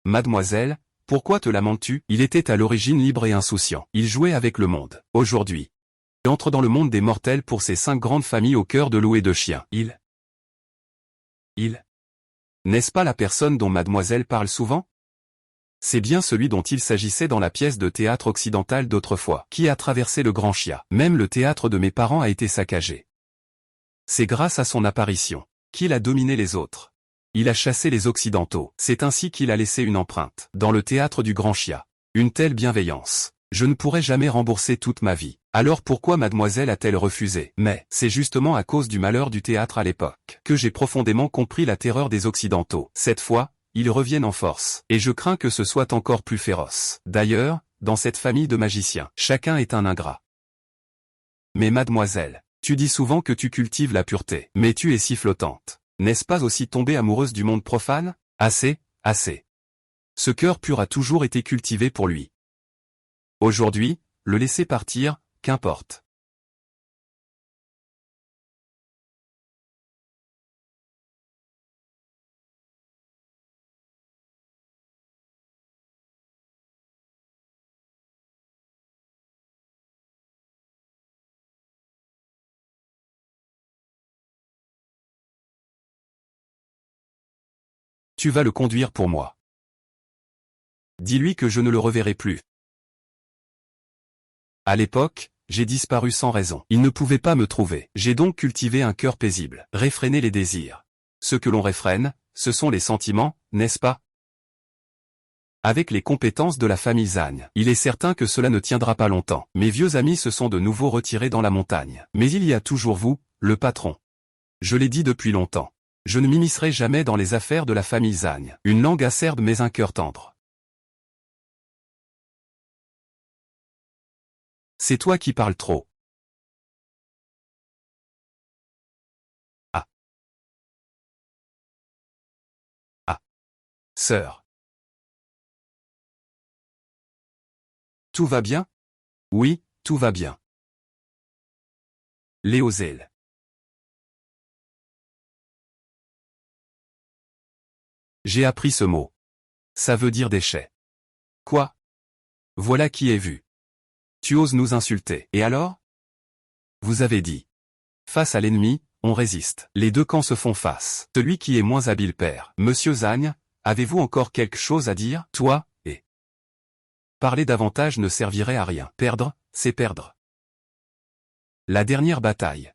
Mademoiselle, Pourquoi te lamentes-tu? Il était à l'origine libre et insouciant. Il jouait avec le monde. Aujourd'hui, il entre dans le monde des mortels pour ses 5 grandes familles au cœur de loups et de chiens. N'est-ce pas la personne dont mademoiselle parle souvent? C'est bien celui dont il s'agissait dans la pièce de théâtre occidentale d'autrefois, qui a traversé le Grand Chia. Même le théâtre de mes parents a été saccagé. C'est grâce à son apparition qu'il a dominé les autres. Il a chassé les Occidentaux. C'est ainsi qu'il a laissé une empreinte dans le théâtre du Grand Chia. Une telle bienveillance, je ne pourrai jamais rembourser toute ma vie. Alors pourquoi mademoiselle a-t-elle refusé? Mais c'est justement à cause du malheur du théâtre à l'époque que j'ai profondément compris la terreur des Occidentaux. Cette fois, ils reviennent en force, et je crains que ce soit encore plus féroce. D'ailleurs, dans cette famille de magiciens, chacun est un ingrat. Mais mademoiselle, tu dis souvent que tu cultives la pureté, mais tu es si flottante. N'est-ce pas aussi tomber amoureuse du monde profane? Assez, assez. Ce cœur pur a toujours été cultivé pour lui. Aujourd'hui, le laisser partir, qu'importe. Tu vas le conduire pour moi. Dis-lui que je ne le reverrai plus. À l'époque, j'ai disparu sans raison. Il ne pouvait pas me trouver. J'ai donc cultivé un cœur paisible. Réfréner les désirs. Ce que l'on réfrène, ce sont les sentiments, n'est-ce pas? Avec les compétences de la famille Zagne, il est certain que cela ne tiendra pas longtemps. Mes vieux amis se sont de nouveau retirés dans la montagne. Mais il y a toujours vous, le patron. Je l'ai dit depuis longtemps. Je ne m'immiscerai jamais dans les affaires de la famille Zagne. Une langue acerbe mais un cœur tendre. C'est toi qui parles trop. Ah. Ah. Sœur. Tout va bien? Oui, tout va bien. Léozel. J'ai appris ce mot. Ça veut dire déchet. Quoi? Voilà qui est vu. Tu oses nous insulter. Et alors? Vous avez dit. Face à l'ennemi, on résiste. Les deux camps se font face. Celui qui est moins habile perd. Monsieur Zagne, avez-vous encore quelque chose à dire? Toi, et parler davantage ne servirait à rien. Perdre, c'est perdre. La dernière bataille.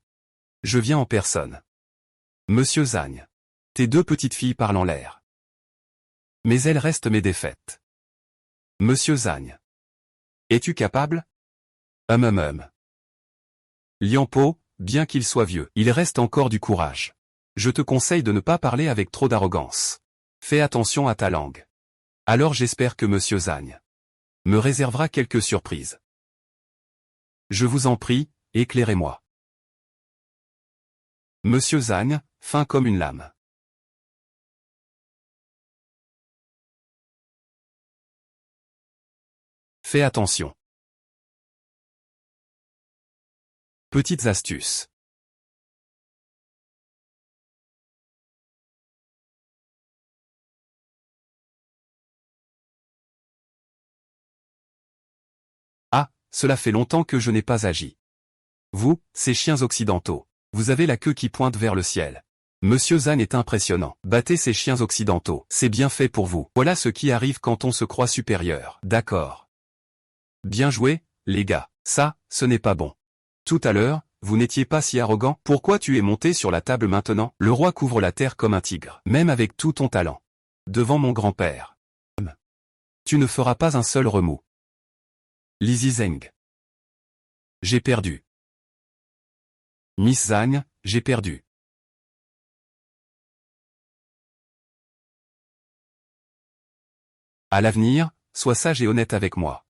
Je viens en personne. Monsieur Zagne. Tes 2 petites filles parlent en l'air. Mais elles restent mes défaites. Monsieur Zagne. Es-tu capable? Liampo, bien qu'il soit vieux, il reste encore du courage. Je te conseille de ne pas parler avec trop d'arrogance. Fais attention à ta langue. Alors j'espère que Monsieur Zagne me réservera quelques surprises. Je vous en prie, éclairez-moi. Monsieur Zagne, fin comme une lame. Fais attention. Petites astuces. Ah, cela fait longtemps que je n'ai pas agi. Vous, ces chiens occidentaux, vous avez la queue qui pointe vers le ciel. Monsieur Zagne est impressionnant. Battez ces chiens occidentaux, c'est bien fait pour vous. Voilà ce qui arrive quand on se croit supérieur. D'accord. Bien joué, les gars. Ça, ce n'est pas bon. Tout à l'heure, vous n'étiez pas si arrogant. Pourquoi tu es monté sur la table maintenant? Le roi couvre la terre comme un tigre, même avec tout ton talent. Devant mon grand-père. Tu ne feras pas un seul remous. Lizzie Zeng. J'ai perdu. Miss Zagne, j'ai perdu. À l'avenir, sois sage et honnête avec moi.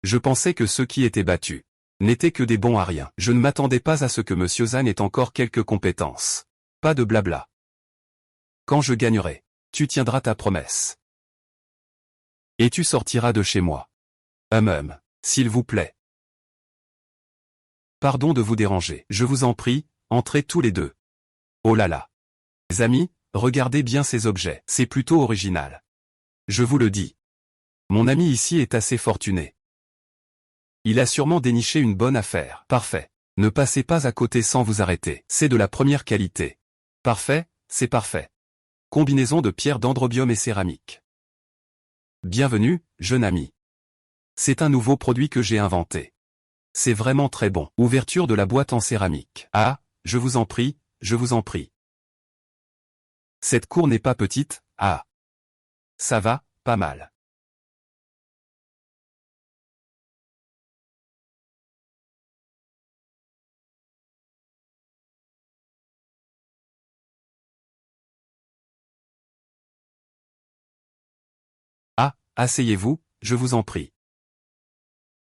Je pensais que ceux qui étaient battus n'étaient que des bons à rien. Je ne m'attendais pas à ce que Monsieur Zagne ait encore quelques compétences. Pas de blabla. Quand je gagnerai, tu tiendras ta promesse. Et tu sortiras de chez moi. S'il vous plaît. Pardon de vous déranger. Je vous en prie, entrez tous les deux. Oh là là. Les amis, regardez bien ces objets, c'est plutôt original. Je vous le dis. Mon ami ici est assez fortuné. Il a sûrement déniché une bonne affaire. Parfait. Ne passez pas à côté sans vous arrêter. C'est de la première qualité. Parfait, c'est parfait. Combinaison de pierres dendrobium et céramique. Bienvenue, jeune ami. C'est un nouveau produit que j'ai inventé. C'est vraiment très bon. Ouverture de la boîte en céramique. Ah, je vous en prie, je vous en prie. Cette cour n'est pas petite, ah. Ça va, pas mal. Ah, asseyez-vous, je vous en prie.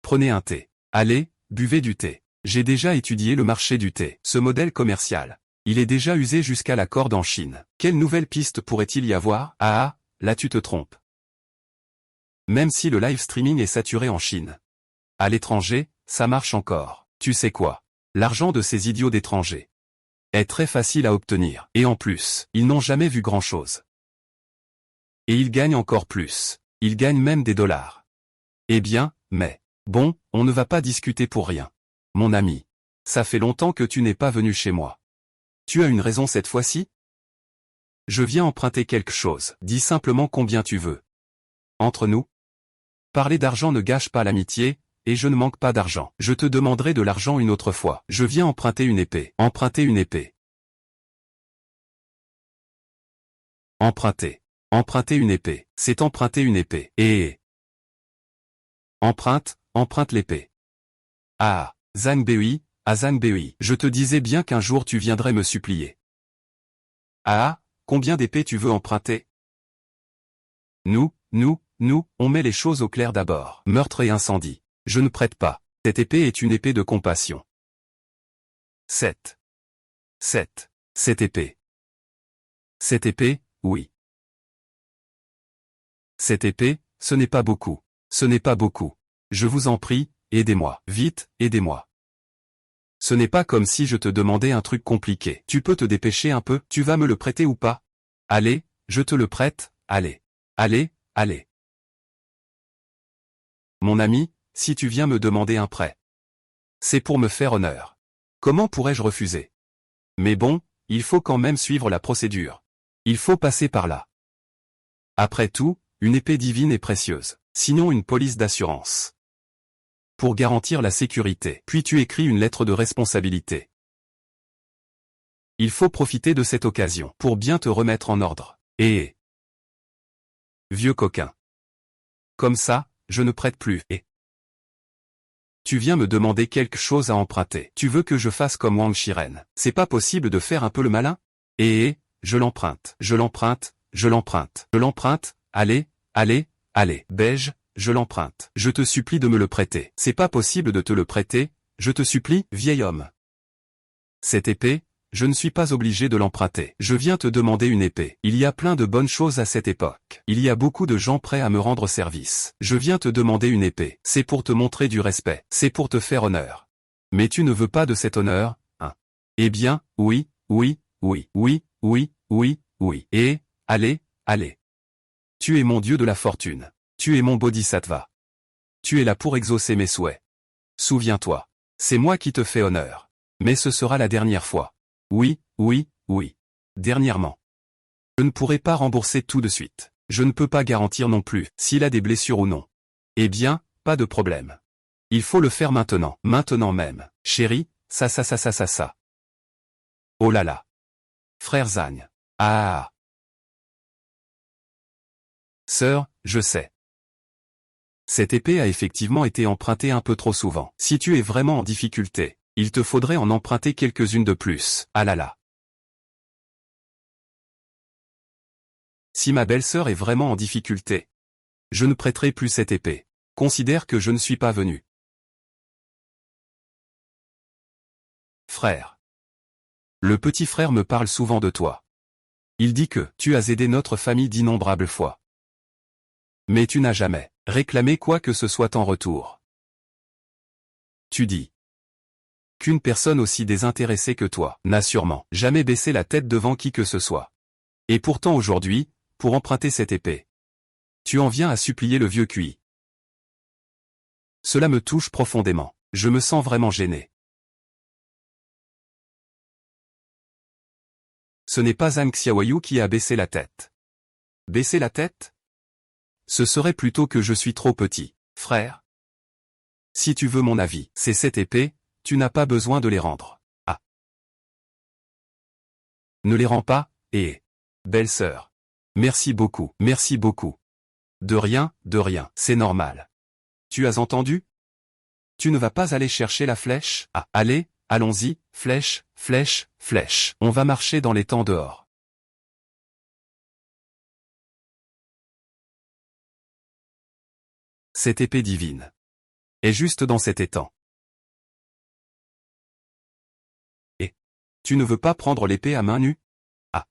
Prenez un thé. Allez, buvez du thé. J'ai déjà étudié le marché du thé. Ce modèle commercial. Il est déjà usé jusqu'à la corde en Chine. Quelle nouvelle piste pourrait-il y avoir? Ah, là tu te trompes. Même si le live streaming est saturé en Chine. À l'étranger, ça marche encore. Tu sais quoi? L'argent de ces idiots d'étrangers est très facile à obtenir. Et en plus, ils n'ont jamais vu grand-chose. Et ils gagnent encore plus. Ils gagnent même des dollars. Eh bien, mais... Bon, on ne va pas discuter pour rien. Mon ami, ça fait longtemps que tu n'es pas venu chez moi. Tu as une raison cette fois-ci? Je viens emprunter quelque chose. Dis simplement combien tu veux. Entre nous? Parler d'argent ne gâche pas l'amitié, et je ne manque pas d'argent. Je te demanderai de l'argent une autre fois. Je viens emprunter une épée. Emprunter une épée. Emprunter. Emprunter une épée. C'est emprunter une épée. Et... Emprunte l'épée. Ah, Zhang Bei, ah Zhang Bei, je te disais bien qu'un jour tu viendrais me supplier. Ah, combien d'épées tu veux emprunter? Nous, on met les choses au clair d'abord. Meurtre et incendie. Je ne prête pas. Cette épée est une épée de compassion. 7. Cette épée. Cette épée, oui. Cette épée, ce n'est pas beaucoup. Ce n'est pas beaucoup. Je vous en prie, aidez-moi. Vite, aidez-moi. Ce n'est pas comme si je te demandais un truc compliqué. Tu peux te dépêcher un peu? Tu vas me le prêter ou pas? Allez, je te le prête, allez. Allez. Mon ami, si tu viens me demander un prêt, c'est pour me faire honneur. Comment pourrais-je refuser? Mais bon, il faut quand même suivre la procédure. Il faut passer par là. Après tout, une épée divine est précieuse. Sinon une police d'assurance. Pour garantir la sécurité. Puis tu écris une lettre de responsabilité. Il faut profiter de cette occasion pour bien te remettre en ordre. Et... Vieux coquin. Comme ça, je ne prête plus. Et... Tu viens me demander quelque chose à emprunter. Tu veux que je fasse comme Wang Shiren. C'est pas possible de faire un peu le malin? Et... Je l'emprunte. Allez, beige, je l'emprunte. Je te supplie de me le prêter. C'est pas possible de te le prêter, je te supplie, vieil homme. Cette épée, je ne suis pas obligé de l'emprunter. Je viens te demander une épée. Il y a plein de bonnes choses à cette époque. Il y a beaucoup de gens prêts à me rendre service. Je viens te demander une épée. C'est pour te montrer du respect. C'est pour te faire honneur. Mais tu ne veux pas de cet honneur, hein? Eh bien, oui. Et, allez. Tu es mon dieu de la fortune. Tu es mon bodhisattva. Tu es là pour exaucer mes souhaits. Souviens-toi. C'est moi qui te fais honneur. Mais ce sera la dernière fois. Oui. Dernièrement. Je ne pourrai pas rembourser tout de suite. Je ne peux pas garantir non plus s'il a des blessures ou non. Eh bien, pas de problème. Il faut le faire maintenant même. Chérie, ça. Oh là là. Frère Zhang. Ah. Sœur, je sais. Cette épée a effectivement été empruntée un peu trop souvent. Si tu es vraiment en difficulté, il te faudrait en emprunter quelques-unes de plus. Ah là là. Si ma belle-sœur est vraiment en difficulté, je ne prêterai plus cette épée. Considère que je ne suis pas venu. Frère. Le petit frère me parle souvent de toi. Il dit que tu as aidé notre famille d'innombrables fois. Mais tu n'as jamais réclamé quoi que ce soit en retour. Tu dis qu'une personne aussi désintéressée que toi n'a sûrement jamais baissé la tête devant qui que ce soit. Et pourtant aujourd'hui, pour emprunter cette épée, tu en viens à supplier le vieux QI. Cela me touche profondément. Je me sens vraiment gêné. Ce n'est pas Zhang Xiaoyu qui a baissé la tête. Baisser la tête? Ce serait plutôt que je suis trop petit, frère. Si tu veux mon avis, c'est cette épée, tu n'as pas besoin de les rendre. Ah. Ne les rends pas, et... Belle sœur. Merci beaucoup, merci beaucoup. De rien, c'est normal. Tu as entendu? Tu ne vas pas aller chercher la flèche? Ah, allez, allons-y, flèche, flèche, flèche. On va marcher dans les temps dehors. Cette épée divine est juste dans cet étang. Et tu ne veux pas prendre l'épée à main nue? Ah.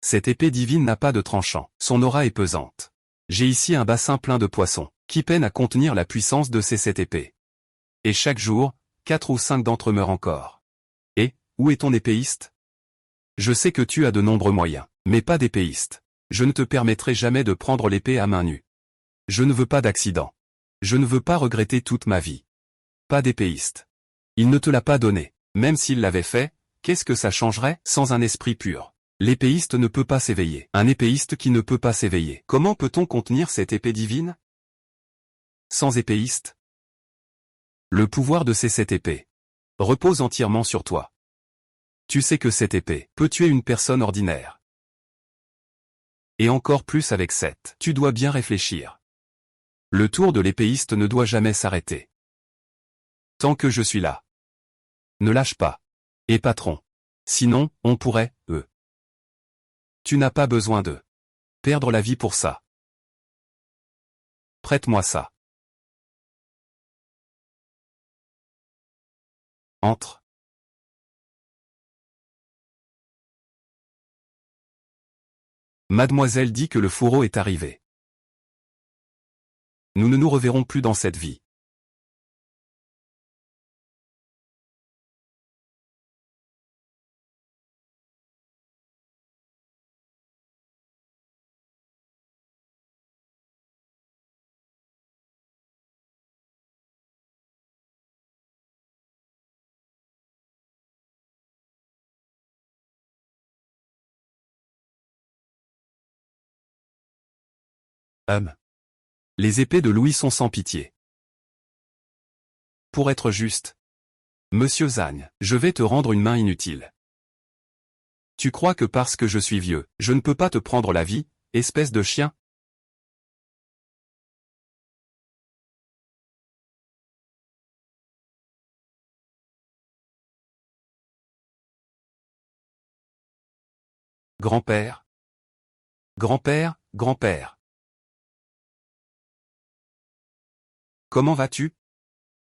Cette épée divine n'a pas de tranchant. Son aura est pesante. J'ai ici un bassin plein de poissons, qui peinent à contenir la puissance de cette épée. Et chaque jour, 4 ou 5 d'entre eux meurent encore. Et, où est ton épéiste? Je sais que tu as de nombreux moyens, mais pas d'épéiste. Je ne te permettrai jamais de prendre l'épée à main nue. Je ne veux pas d'accident. Je ne veux pas regretter toute ma vie. Pas d'épéiste. Il ne te l'a pas donné. Même s'il l'avait fait, qu'est-ce que ça changerait sans un esprit pur? L'épéiste ne peut pas s'éveiller. Un épéiste qui ne peut pas s'éveiller. Comment peut-on contenir cette épée divine? Sans épéiste? Le pouvoir de cette épée repose entièrement sur toi. Tu sais que cette épée peut tuer une personne ordinaire. Et encore plus avec cette. Tu dois bien réfléchir. Le tour de l'épéiste ne doit jamais s'arrêter. Tant que je suis là. Ne lâche pas. Et patron. Sinon, on pourrait, Tu n'as pas besoin de perdre la vie pour ça. Prête-moi ça. Entre. Mademoiselle dit que le fourreau est arrivé. Nous ne nous reverrons plus dans cette vie. Les épées de Louis sont sans pitié. Pour être juste. Monsieur Zhang, je vais te rendre une main inutile. Tu crois que parce que je suis vieux, je ne peux pas te prendre la vie, espèce de chien? Grand-père? Grand-père, grand-père. Comment vas-tu?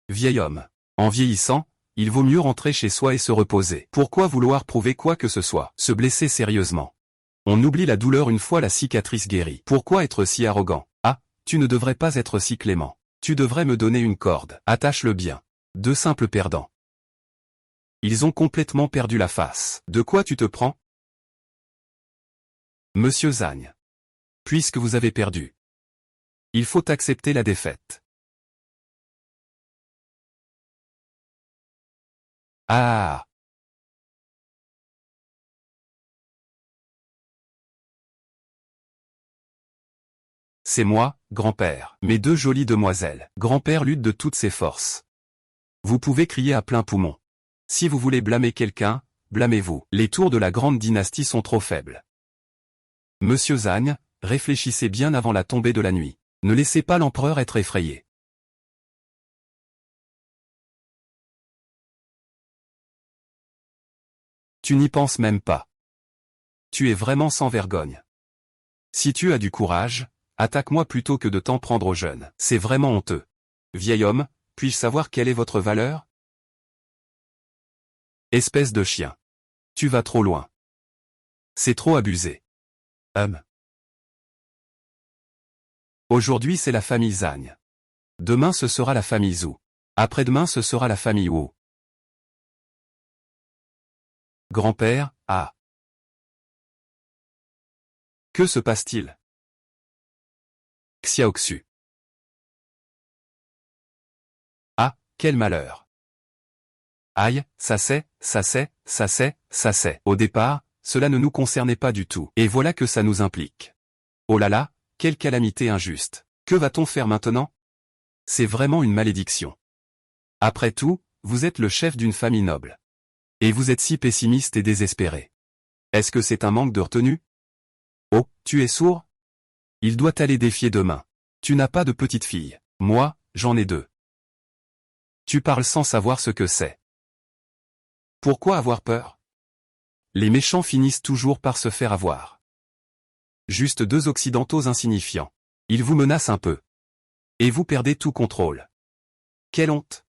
Vieil homme. En vieillissant, il vaut mieux rentrer chez soi et se reposer. Pourquoi vouloir prouver quoi que ce soit? Se blesser sérieusement. On oublie la douleur une fois la cicatrice guérie. Pourquoi être si arrogant? Ah, tu ne devrais pas être si clément. Tu devrais me donner une corde. Attache-le bien. Deux simples perdants. Ils ont complètement perdu la face. De quoi tu te prends? Monsieur Zhang. Puisque vous avez perdu. Il faut accepter la défaite. Ah. C'est moi, grand-père. Mes deux jolies demoiselles. Grand-père lutte de toutes ses forces. Vous pouvez crier à plein poumon. Si vous voulez blâmer quelqu'un, blâmez-vous. Les tours de la grande dynastie sont trop faibles. Monsieur Zhang, réfléchissez bien avant la tombée de la nuit. Ne laissez pas l'empereur être effrayé. Tu n'y penses même pas. Tu es vraiment sans vergogne. Si tu as du courage, attaque-moi plutôt que de t'en prendre aux jeunes. C'est vraiment honteux. Vieil homme, puis-je savoir quelle est votre valeur? Espèce de chien. Tu vas trop loin. C'est trop abusé. Aujourd'hui c'est la famille Zhang. Demain ce sera la famille Zhu. Après-demain ce sera la famille Wu. Grand-père, ah. Que se passe-t-il? Xiaoxu. Ah, quel malheur. Aïe, ça c'est. Au départ, cela ne nous concernait pas du tout. Et voilà que ça nous implique. Oh là là, quelle calamité injuste. Que va-t-on faire maintenant? C'est vraiment une malédiction. Après tout, vous êtes le chef d'une famille noble. Et vous êtes si pessimiste et désespéré. Est-ce que c'est un manque de retenue? Oh, tu es sourd? Il doit aller défier demain. Tu n'as pas de petite fille. Moi, j'en ai deux. Tu parles sans savoir ce que c'est. Pourquoi avoir peur? Les méchants finissent toujours par se faire avoir. Juste deux occidentaux insignifiants. Ils vous menacent un peu. Et vous perdez tout contrôle. Quelle honte!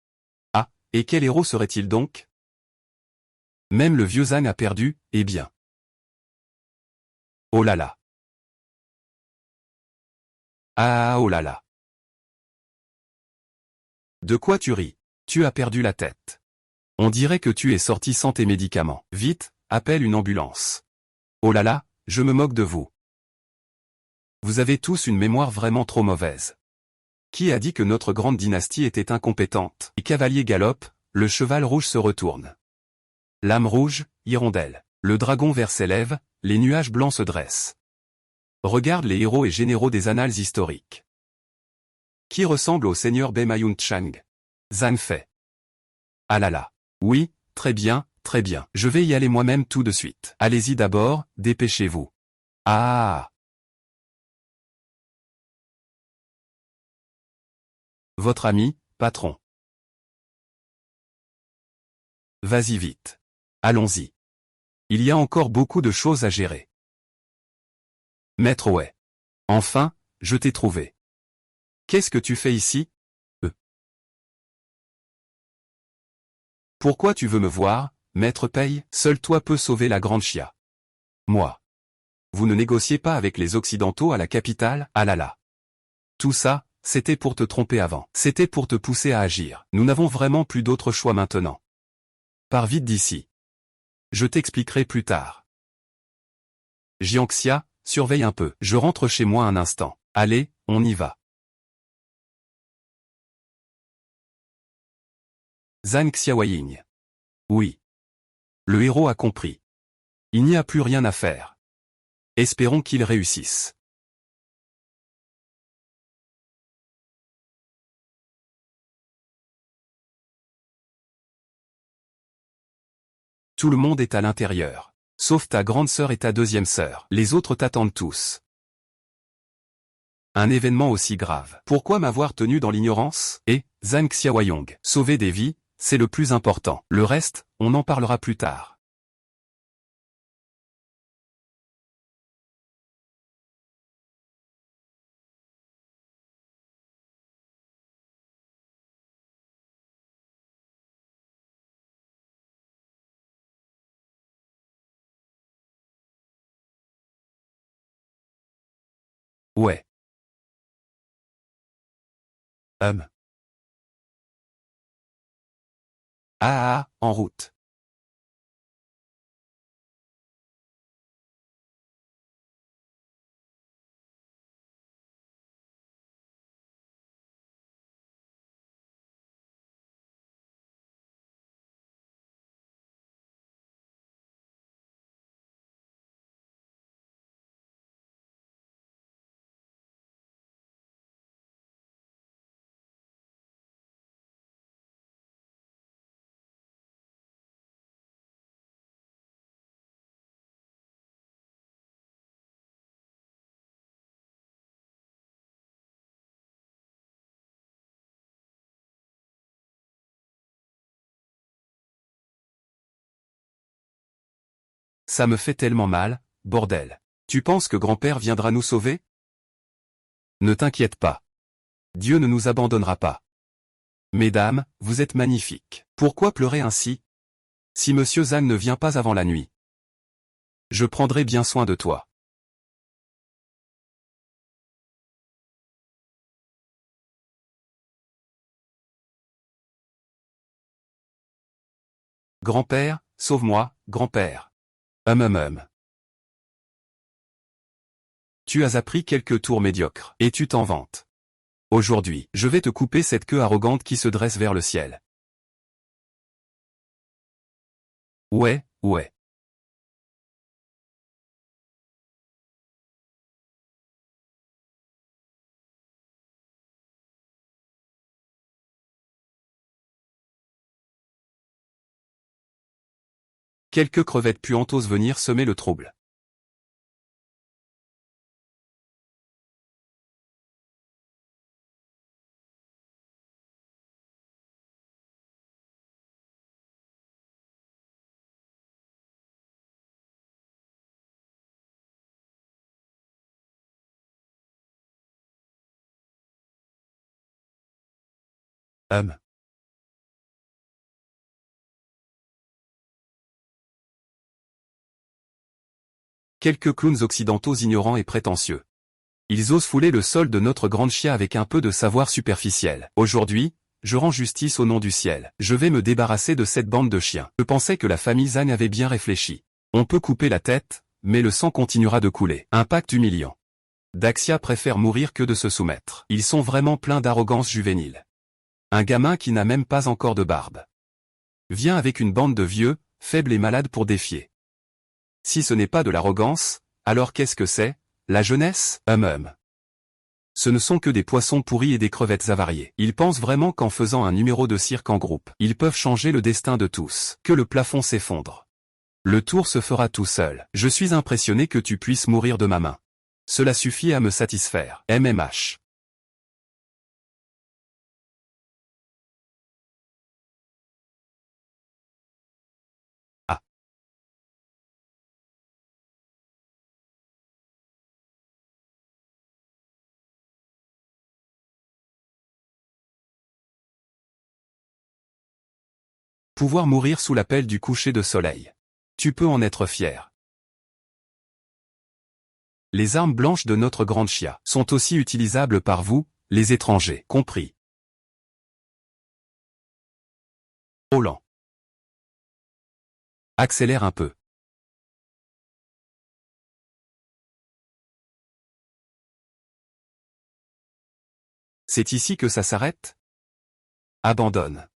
Ah, et quel héros serait-il donc? Même le vieux Zhang a perdu, eh bien. Oh là là. Ah oh là là. De quoi tu ris? Tu as perdu la tête. On dirait que tu es sorti sans tes médicaments. Vite, appelle une ambulance. Oh là là, je me moque de vous. Vous avez tous une mémoire vraiment trop mauvaise. Qui a dit que notre grande dynastie était incompétente? Les cavaliers galopent, le cheval rouge se retourne. L'âme rouge, hirondelle. Le dragon vert s'élève, les nuages blancs se dressent. Regarde les héros et généraux des annales historiques. Qui ressemble au seigneur Bemayun Chang? Zhang Fei. Ah là là. Oui, très bien, très bien. Je vais y aller moi-même tout de suite. Allez-y d'abord, dépêchez-vous. Ah. Votre ami, patron. Vas-y vite. Allons-y. Il y a encore beaucoup de choses à gérer. Maître Wei. Enfin, je t'ai trouvé. Qu'est-ce que tu fais ici? Pourquoi tu veux me voir, Maître Pei? Seul toi peux sauver la grande Chia. Moi. Vous ne négociez pas avec les Occidentaux à la capitale? Ah là là. Tout ça, c'était pour te tromper avant. C'était pour te pousser à agir. Nous n'avons vraiment plus d'autre choix maintenant. Pars vite d'ici. Je t'expliquerai plus tard. Jiangxia, surveille un peu. Je rentre chez moi un instant. Allez, on y va. Zhang Xiaoying. Oui. Le héros a compris. Il n'y a plus rien à faire. Espérons qu'il réussisse. Tout le monde est à l'intérieur. Sauf ta grande sœur et ta deuxième sœur. Les autres t'attendent tous. Un événement aussi grave. Pourquoi m'avoir tenu dans l'ignorance? Et, Zhang Xiaoyong, sauver des vies, c'est le plus important. Le reste, on en parlera plus tard. Ouais. Ah, en route. Ça me fait tellement mal, bordel. Tu penses que grand-père viendra nous sauver? Ne t'inquiète pas. Dieu ne nous abandonnera pas. Mesdames, vous êtes magnifiques. Pourquoi pleurer ainsi? Si Monsieur Zhang ne vient pas avant la nuit, je prendrai bien soin de toi. Grand-père, sauve-moi, grand-père. Hum. Tu as appris quelques tours médiocres, et tu t'en vantes. Aujourd'hui, je vais te couper cette queue arrogante qui se dresse vers le ciel. Ouais, ouais. Quelques crevettes puantes osent venir semer le trouble. Hum. Quelques clowns occidentaux ignorants et prétentieux. Ils osent fouler le sol de notre grande chia avec un peu de savoir superficiel. Aujourd'hui, je rends justice au nom du ciel. Je vais me débarrasser de cette bande de chiens. Je pensais que la famille Zhang avait bien réfléchi. On peut couper la tête, mais le sang continuera de couler. Un pacte humiliant. Daxia préfère mourir que de se soumettre. Ils sont vraiment pleins d'arrogance juvénile. Un gamin qui n'a même pas encore de barbe. Vient avec une bande de vieux, faibles et malades pour défier. Si ce n'est pas de l'arrogance, alors qu'est-ce que c'est? La jeunesse? Ce ne sont que des poissons pourris et des crevettes avariées. Ils pensent vraiment qu'en faisant un numéro de cirque en groupe, ils peuvent changer le destin de tous. Que le plafond s'effondre. Le tour se fera tout seul. Je suis impressionné que tu puisses mourir de ma main. Cela suffit à me satisfaire. MMH. Ah. Pouvoir mourir sous la pelle du coucher de soleil. Tu peux en être fier. Les armes blanches de notre grande chia sont aussi utilisables par vous, les étrangers, compris. Trop lent. Accélère un peu. C'est ici que ça s'arrête? Abandonne.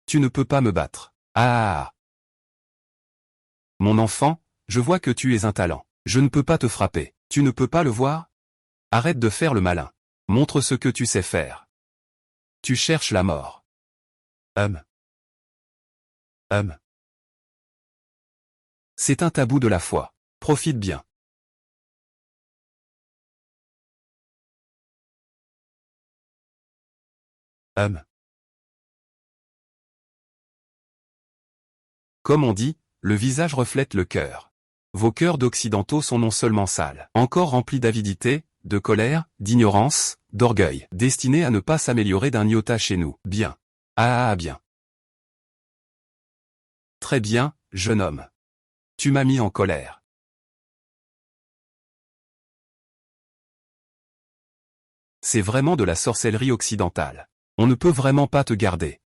Tu ne peux pas me battre. Ah! Mon enfant, je vois que tu es un talent. Je ne peux pas te frapper. Tu ne peux pas le voir? Arrête de faire le malin. Montre ce que tu sais faire. Tu cherches la mort. Hum. Hum. C'est un tabou de la foi. Profite bien. Hum. Comme on dit, le visage reflète le cœur. Vos cœurs d'occidentaux sont non seulement sales, encore remplis d'avidité, de colère, d'ignorance, d'orgueil, destinés à ne pas s'améliorer d'un iota chez nous. Bien. Bien. Très bien, jeune homme. Tu m'as mis en colère. C'est vraiment de la sorcellerie occidentale. On ne peut vraiment pas te garder.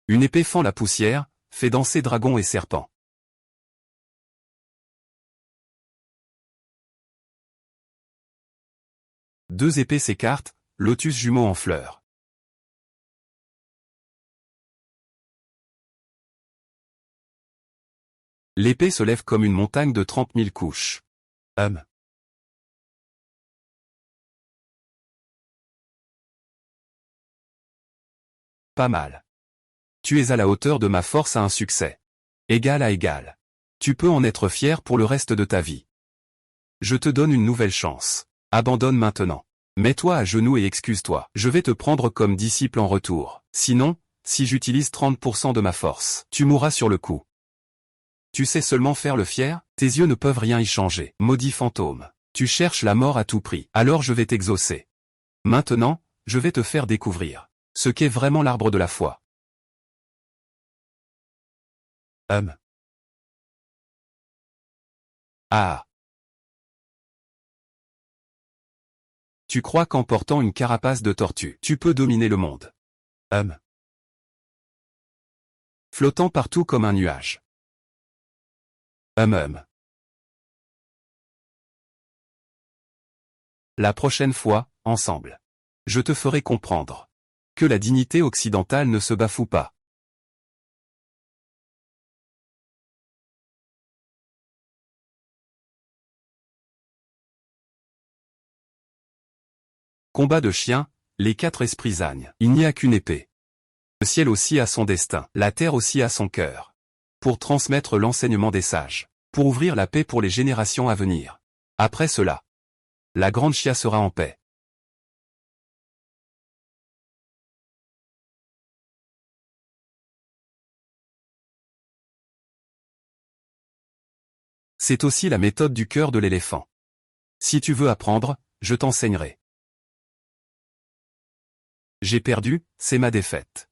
Une épée fend la poussière, fait danser dragons et serpents. Deux épées s'écartent, lotus jumeaux en fleurs. L'épée se lève comme une montagne de 30 000 couches. Pas mal. Tu es à la hauteur de ma force à un succès. Égal à égal. Tu peux en être fier pour le reste de ta vie. Je te donne une nouvelle chance. Abandonne maintenant. Mets-toi à genoux et excuse-toi. Je vais te prendre comme disciple en retour. Sinon, si j'utilise 30% de ma force, tu mourras sur le coup. Tu sais seulement faire le fier? Tes yeux ne peuvent rien y changer. Maudit fantôme. Tu cherches la mort à tout prix. Alors je vais t'exaucer. Maintenant, je vais te faire découvrir ce qu'est vraiment l'arbre de la foi. Ah. Tu crois qu'en portant une carapace de tortue, tu peux dominer le monde? Flottant partout comme un nuage. La prochaine fois, ensemble. Je te ferai comprendre que la dignité occidentale ne se bafoue pas. Combat de chiens, les 4 esprits ânes. Il n'y a qu'une épée. Le ciel aussi a son destin, la terre aussi a son cœur. Pour transmettre l'enseignement des sages, pour ouvrir la paix pour les générations à venir. Après cela, la grande chia sera en paix. C'est aussi la méthode du cœur de l'éléphant. Si tu veux apprendre, je t'enseignerai. J'ai perdu, c'est ma défaite.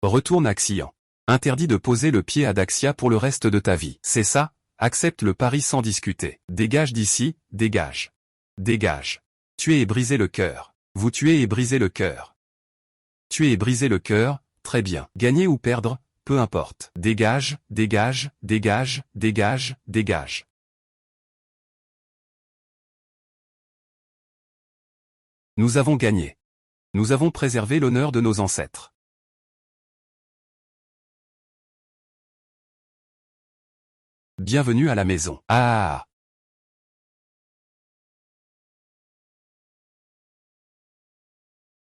Retourne à Xian. Interdit de poser le pied à Daxia pour le reste de ta vie. C'est ça, accepte le pari sans discuter. Dégage d'ici, dégage. Dégage. Tuer et briser le cœur. Vous tuez et brisez le cœur. Tuer et briser le cœur, très bien. Gagner ou perdre, peu importe. Dégage, dégage, dégage, dégage, dégage. Nous avons gagné. Nous avons préservé l'honneur de nos ancêtres. Bienvenue à la maison. Ah.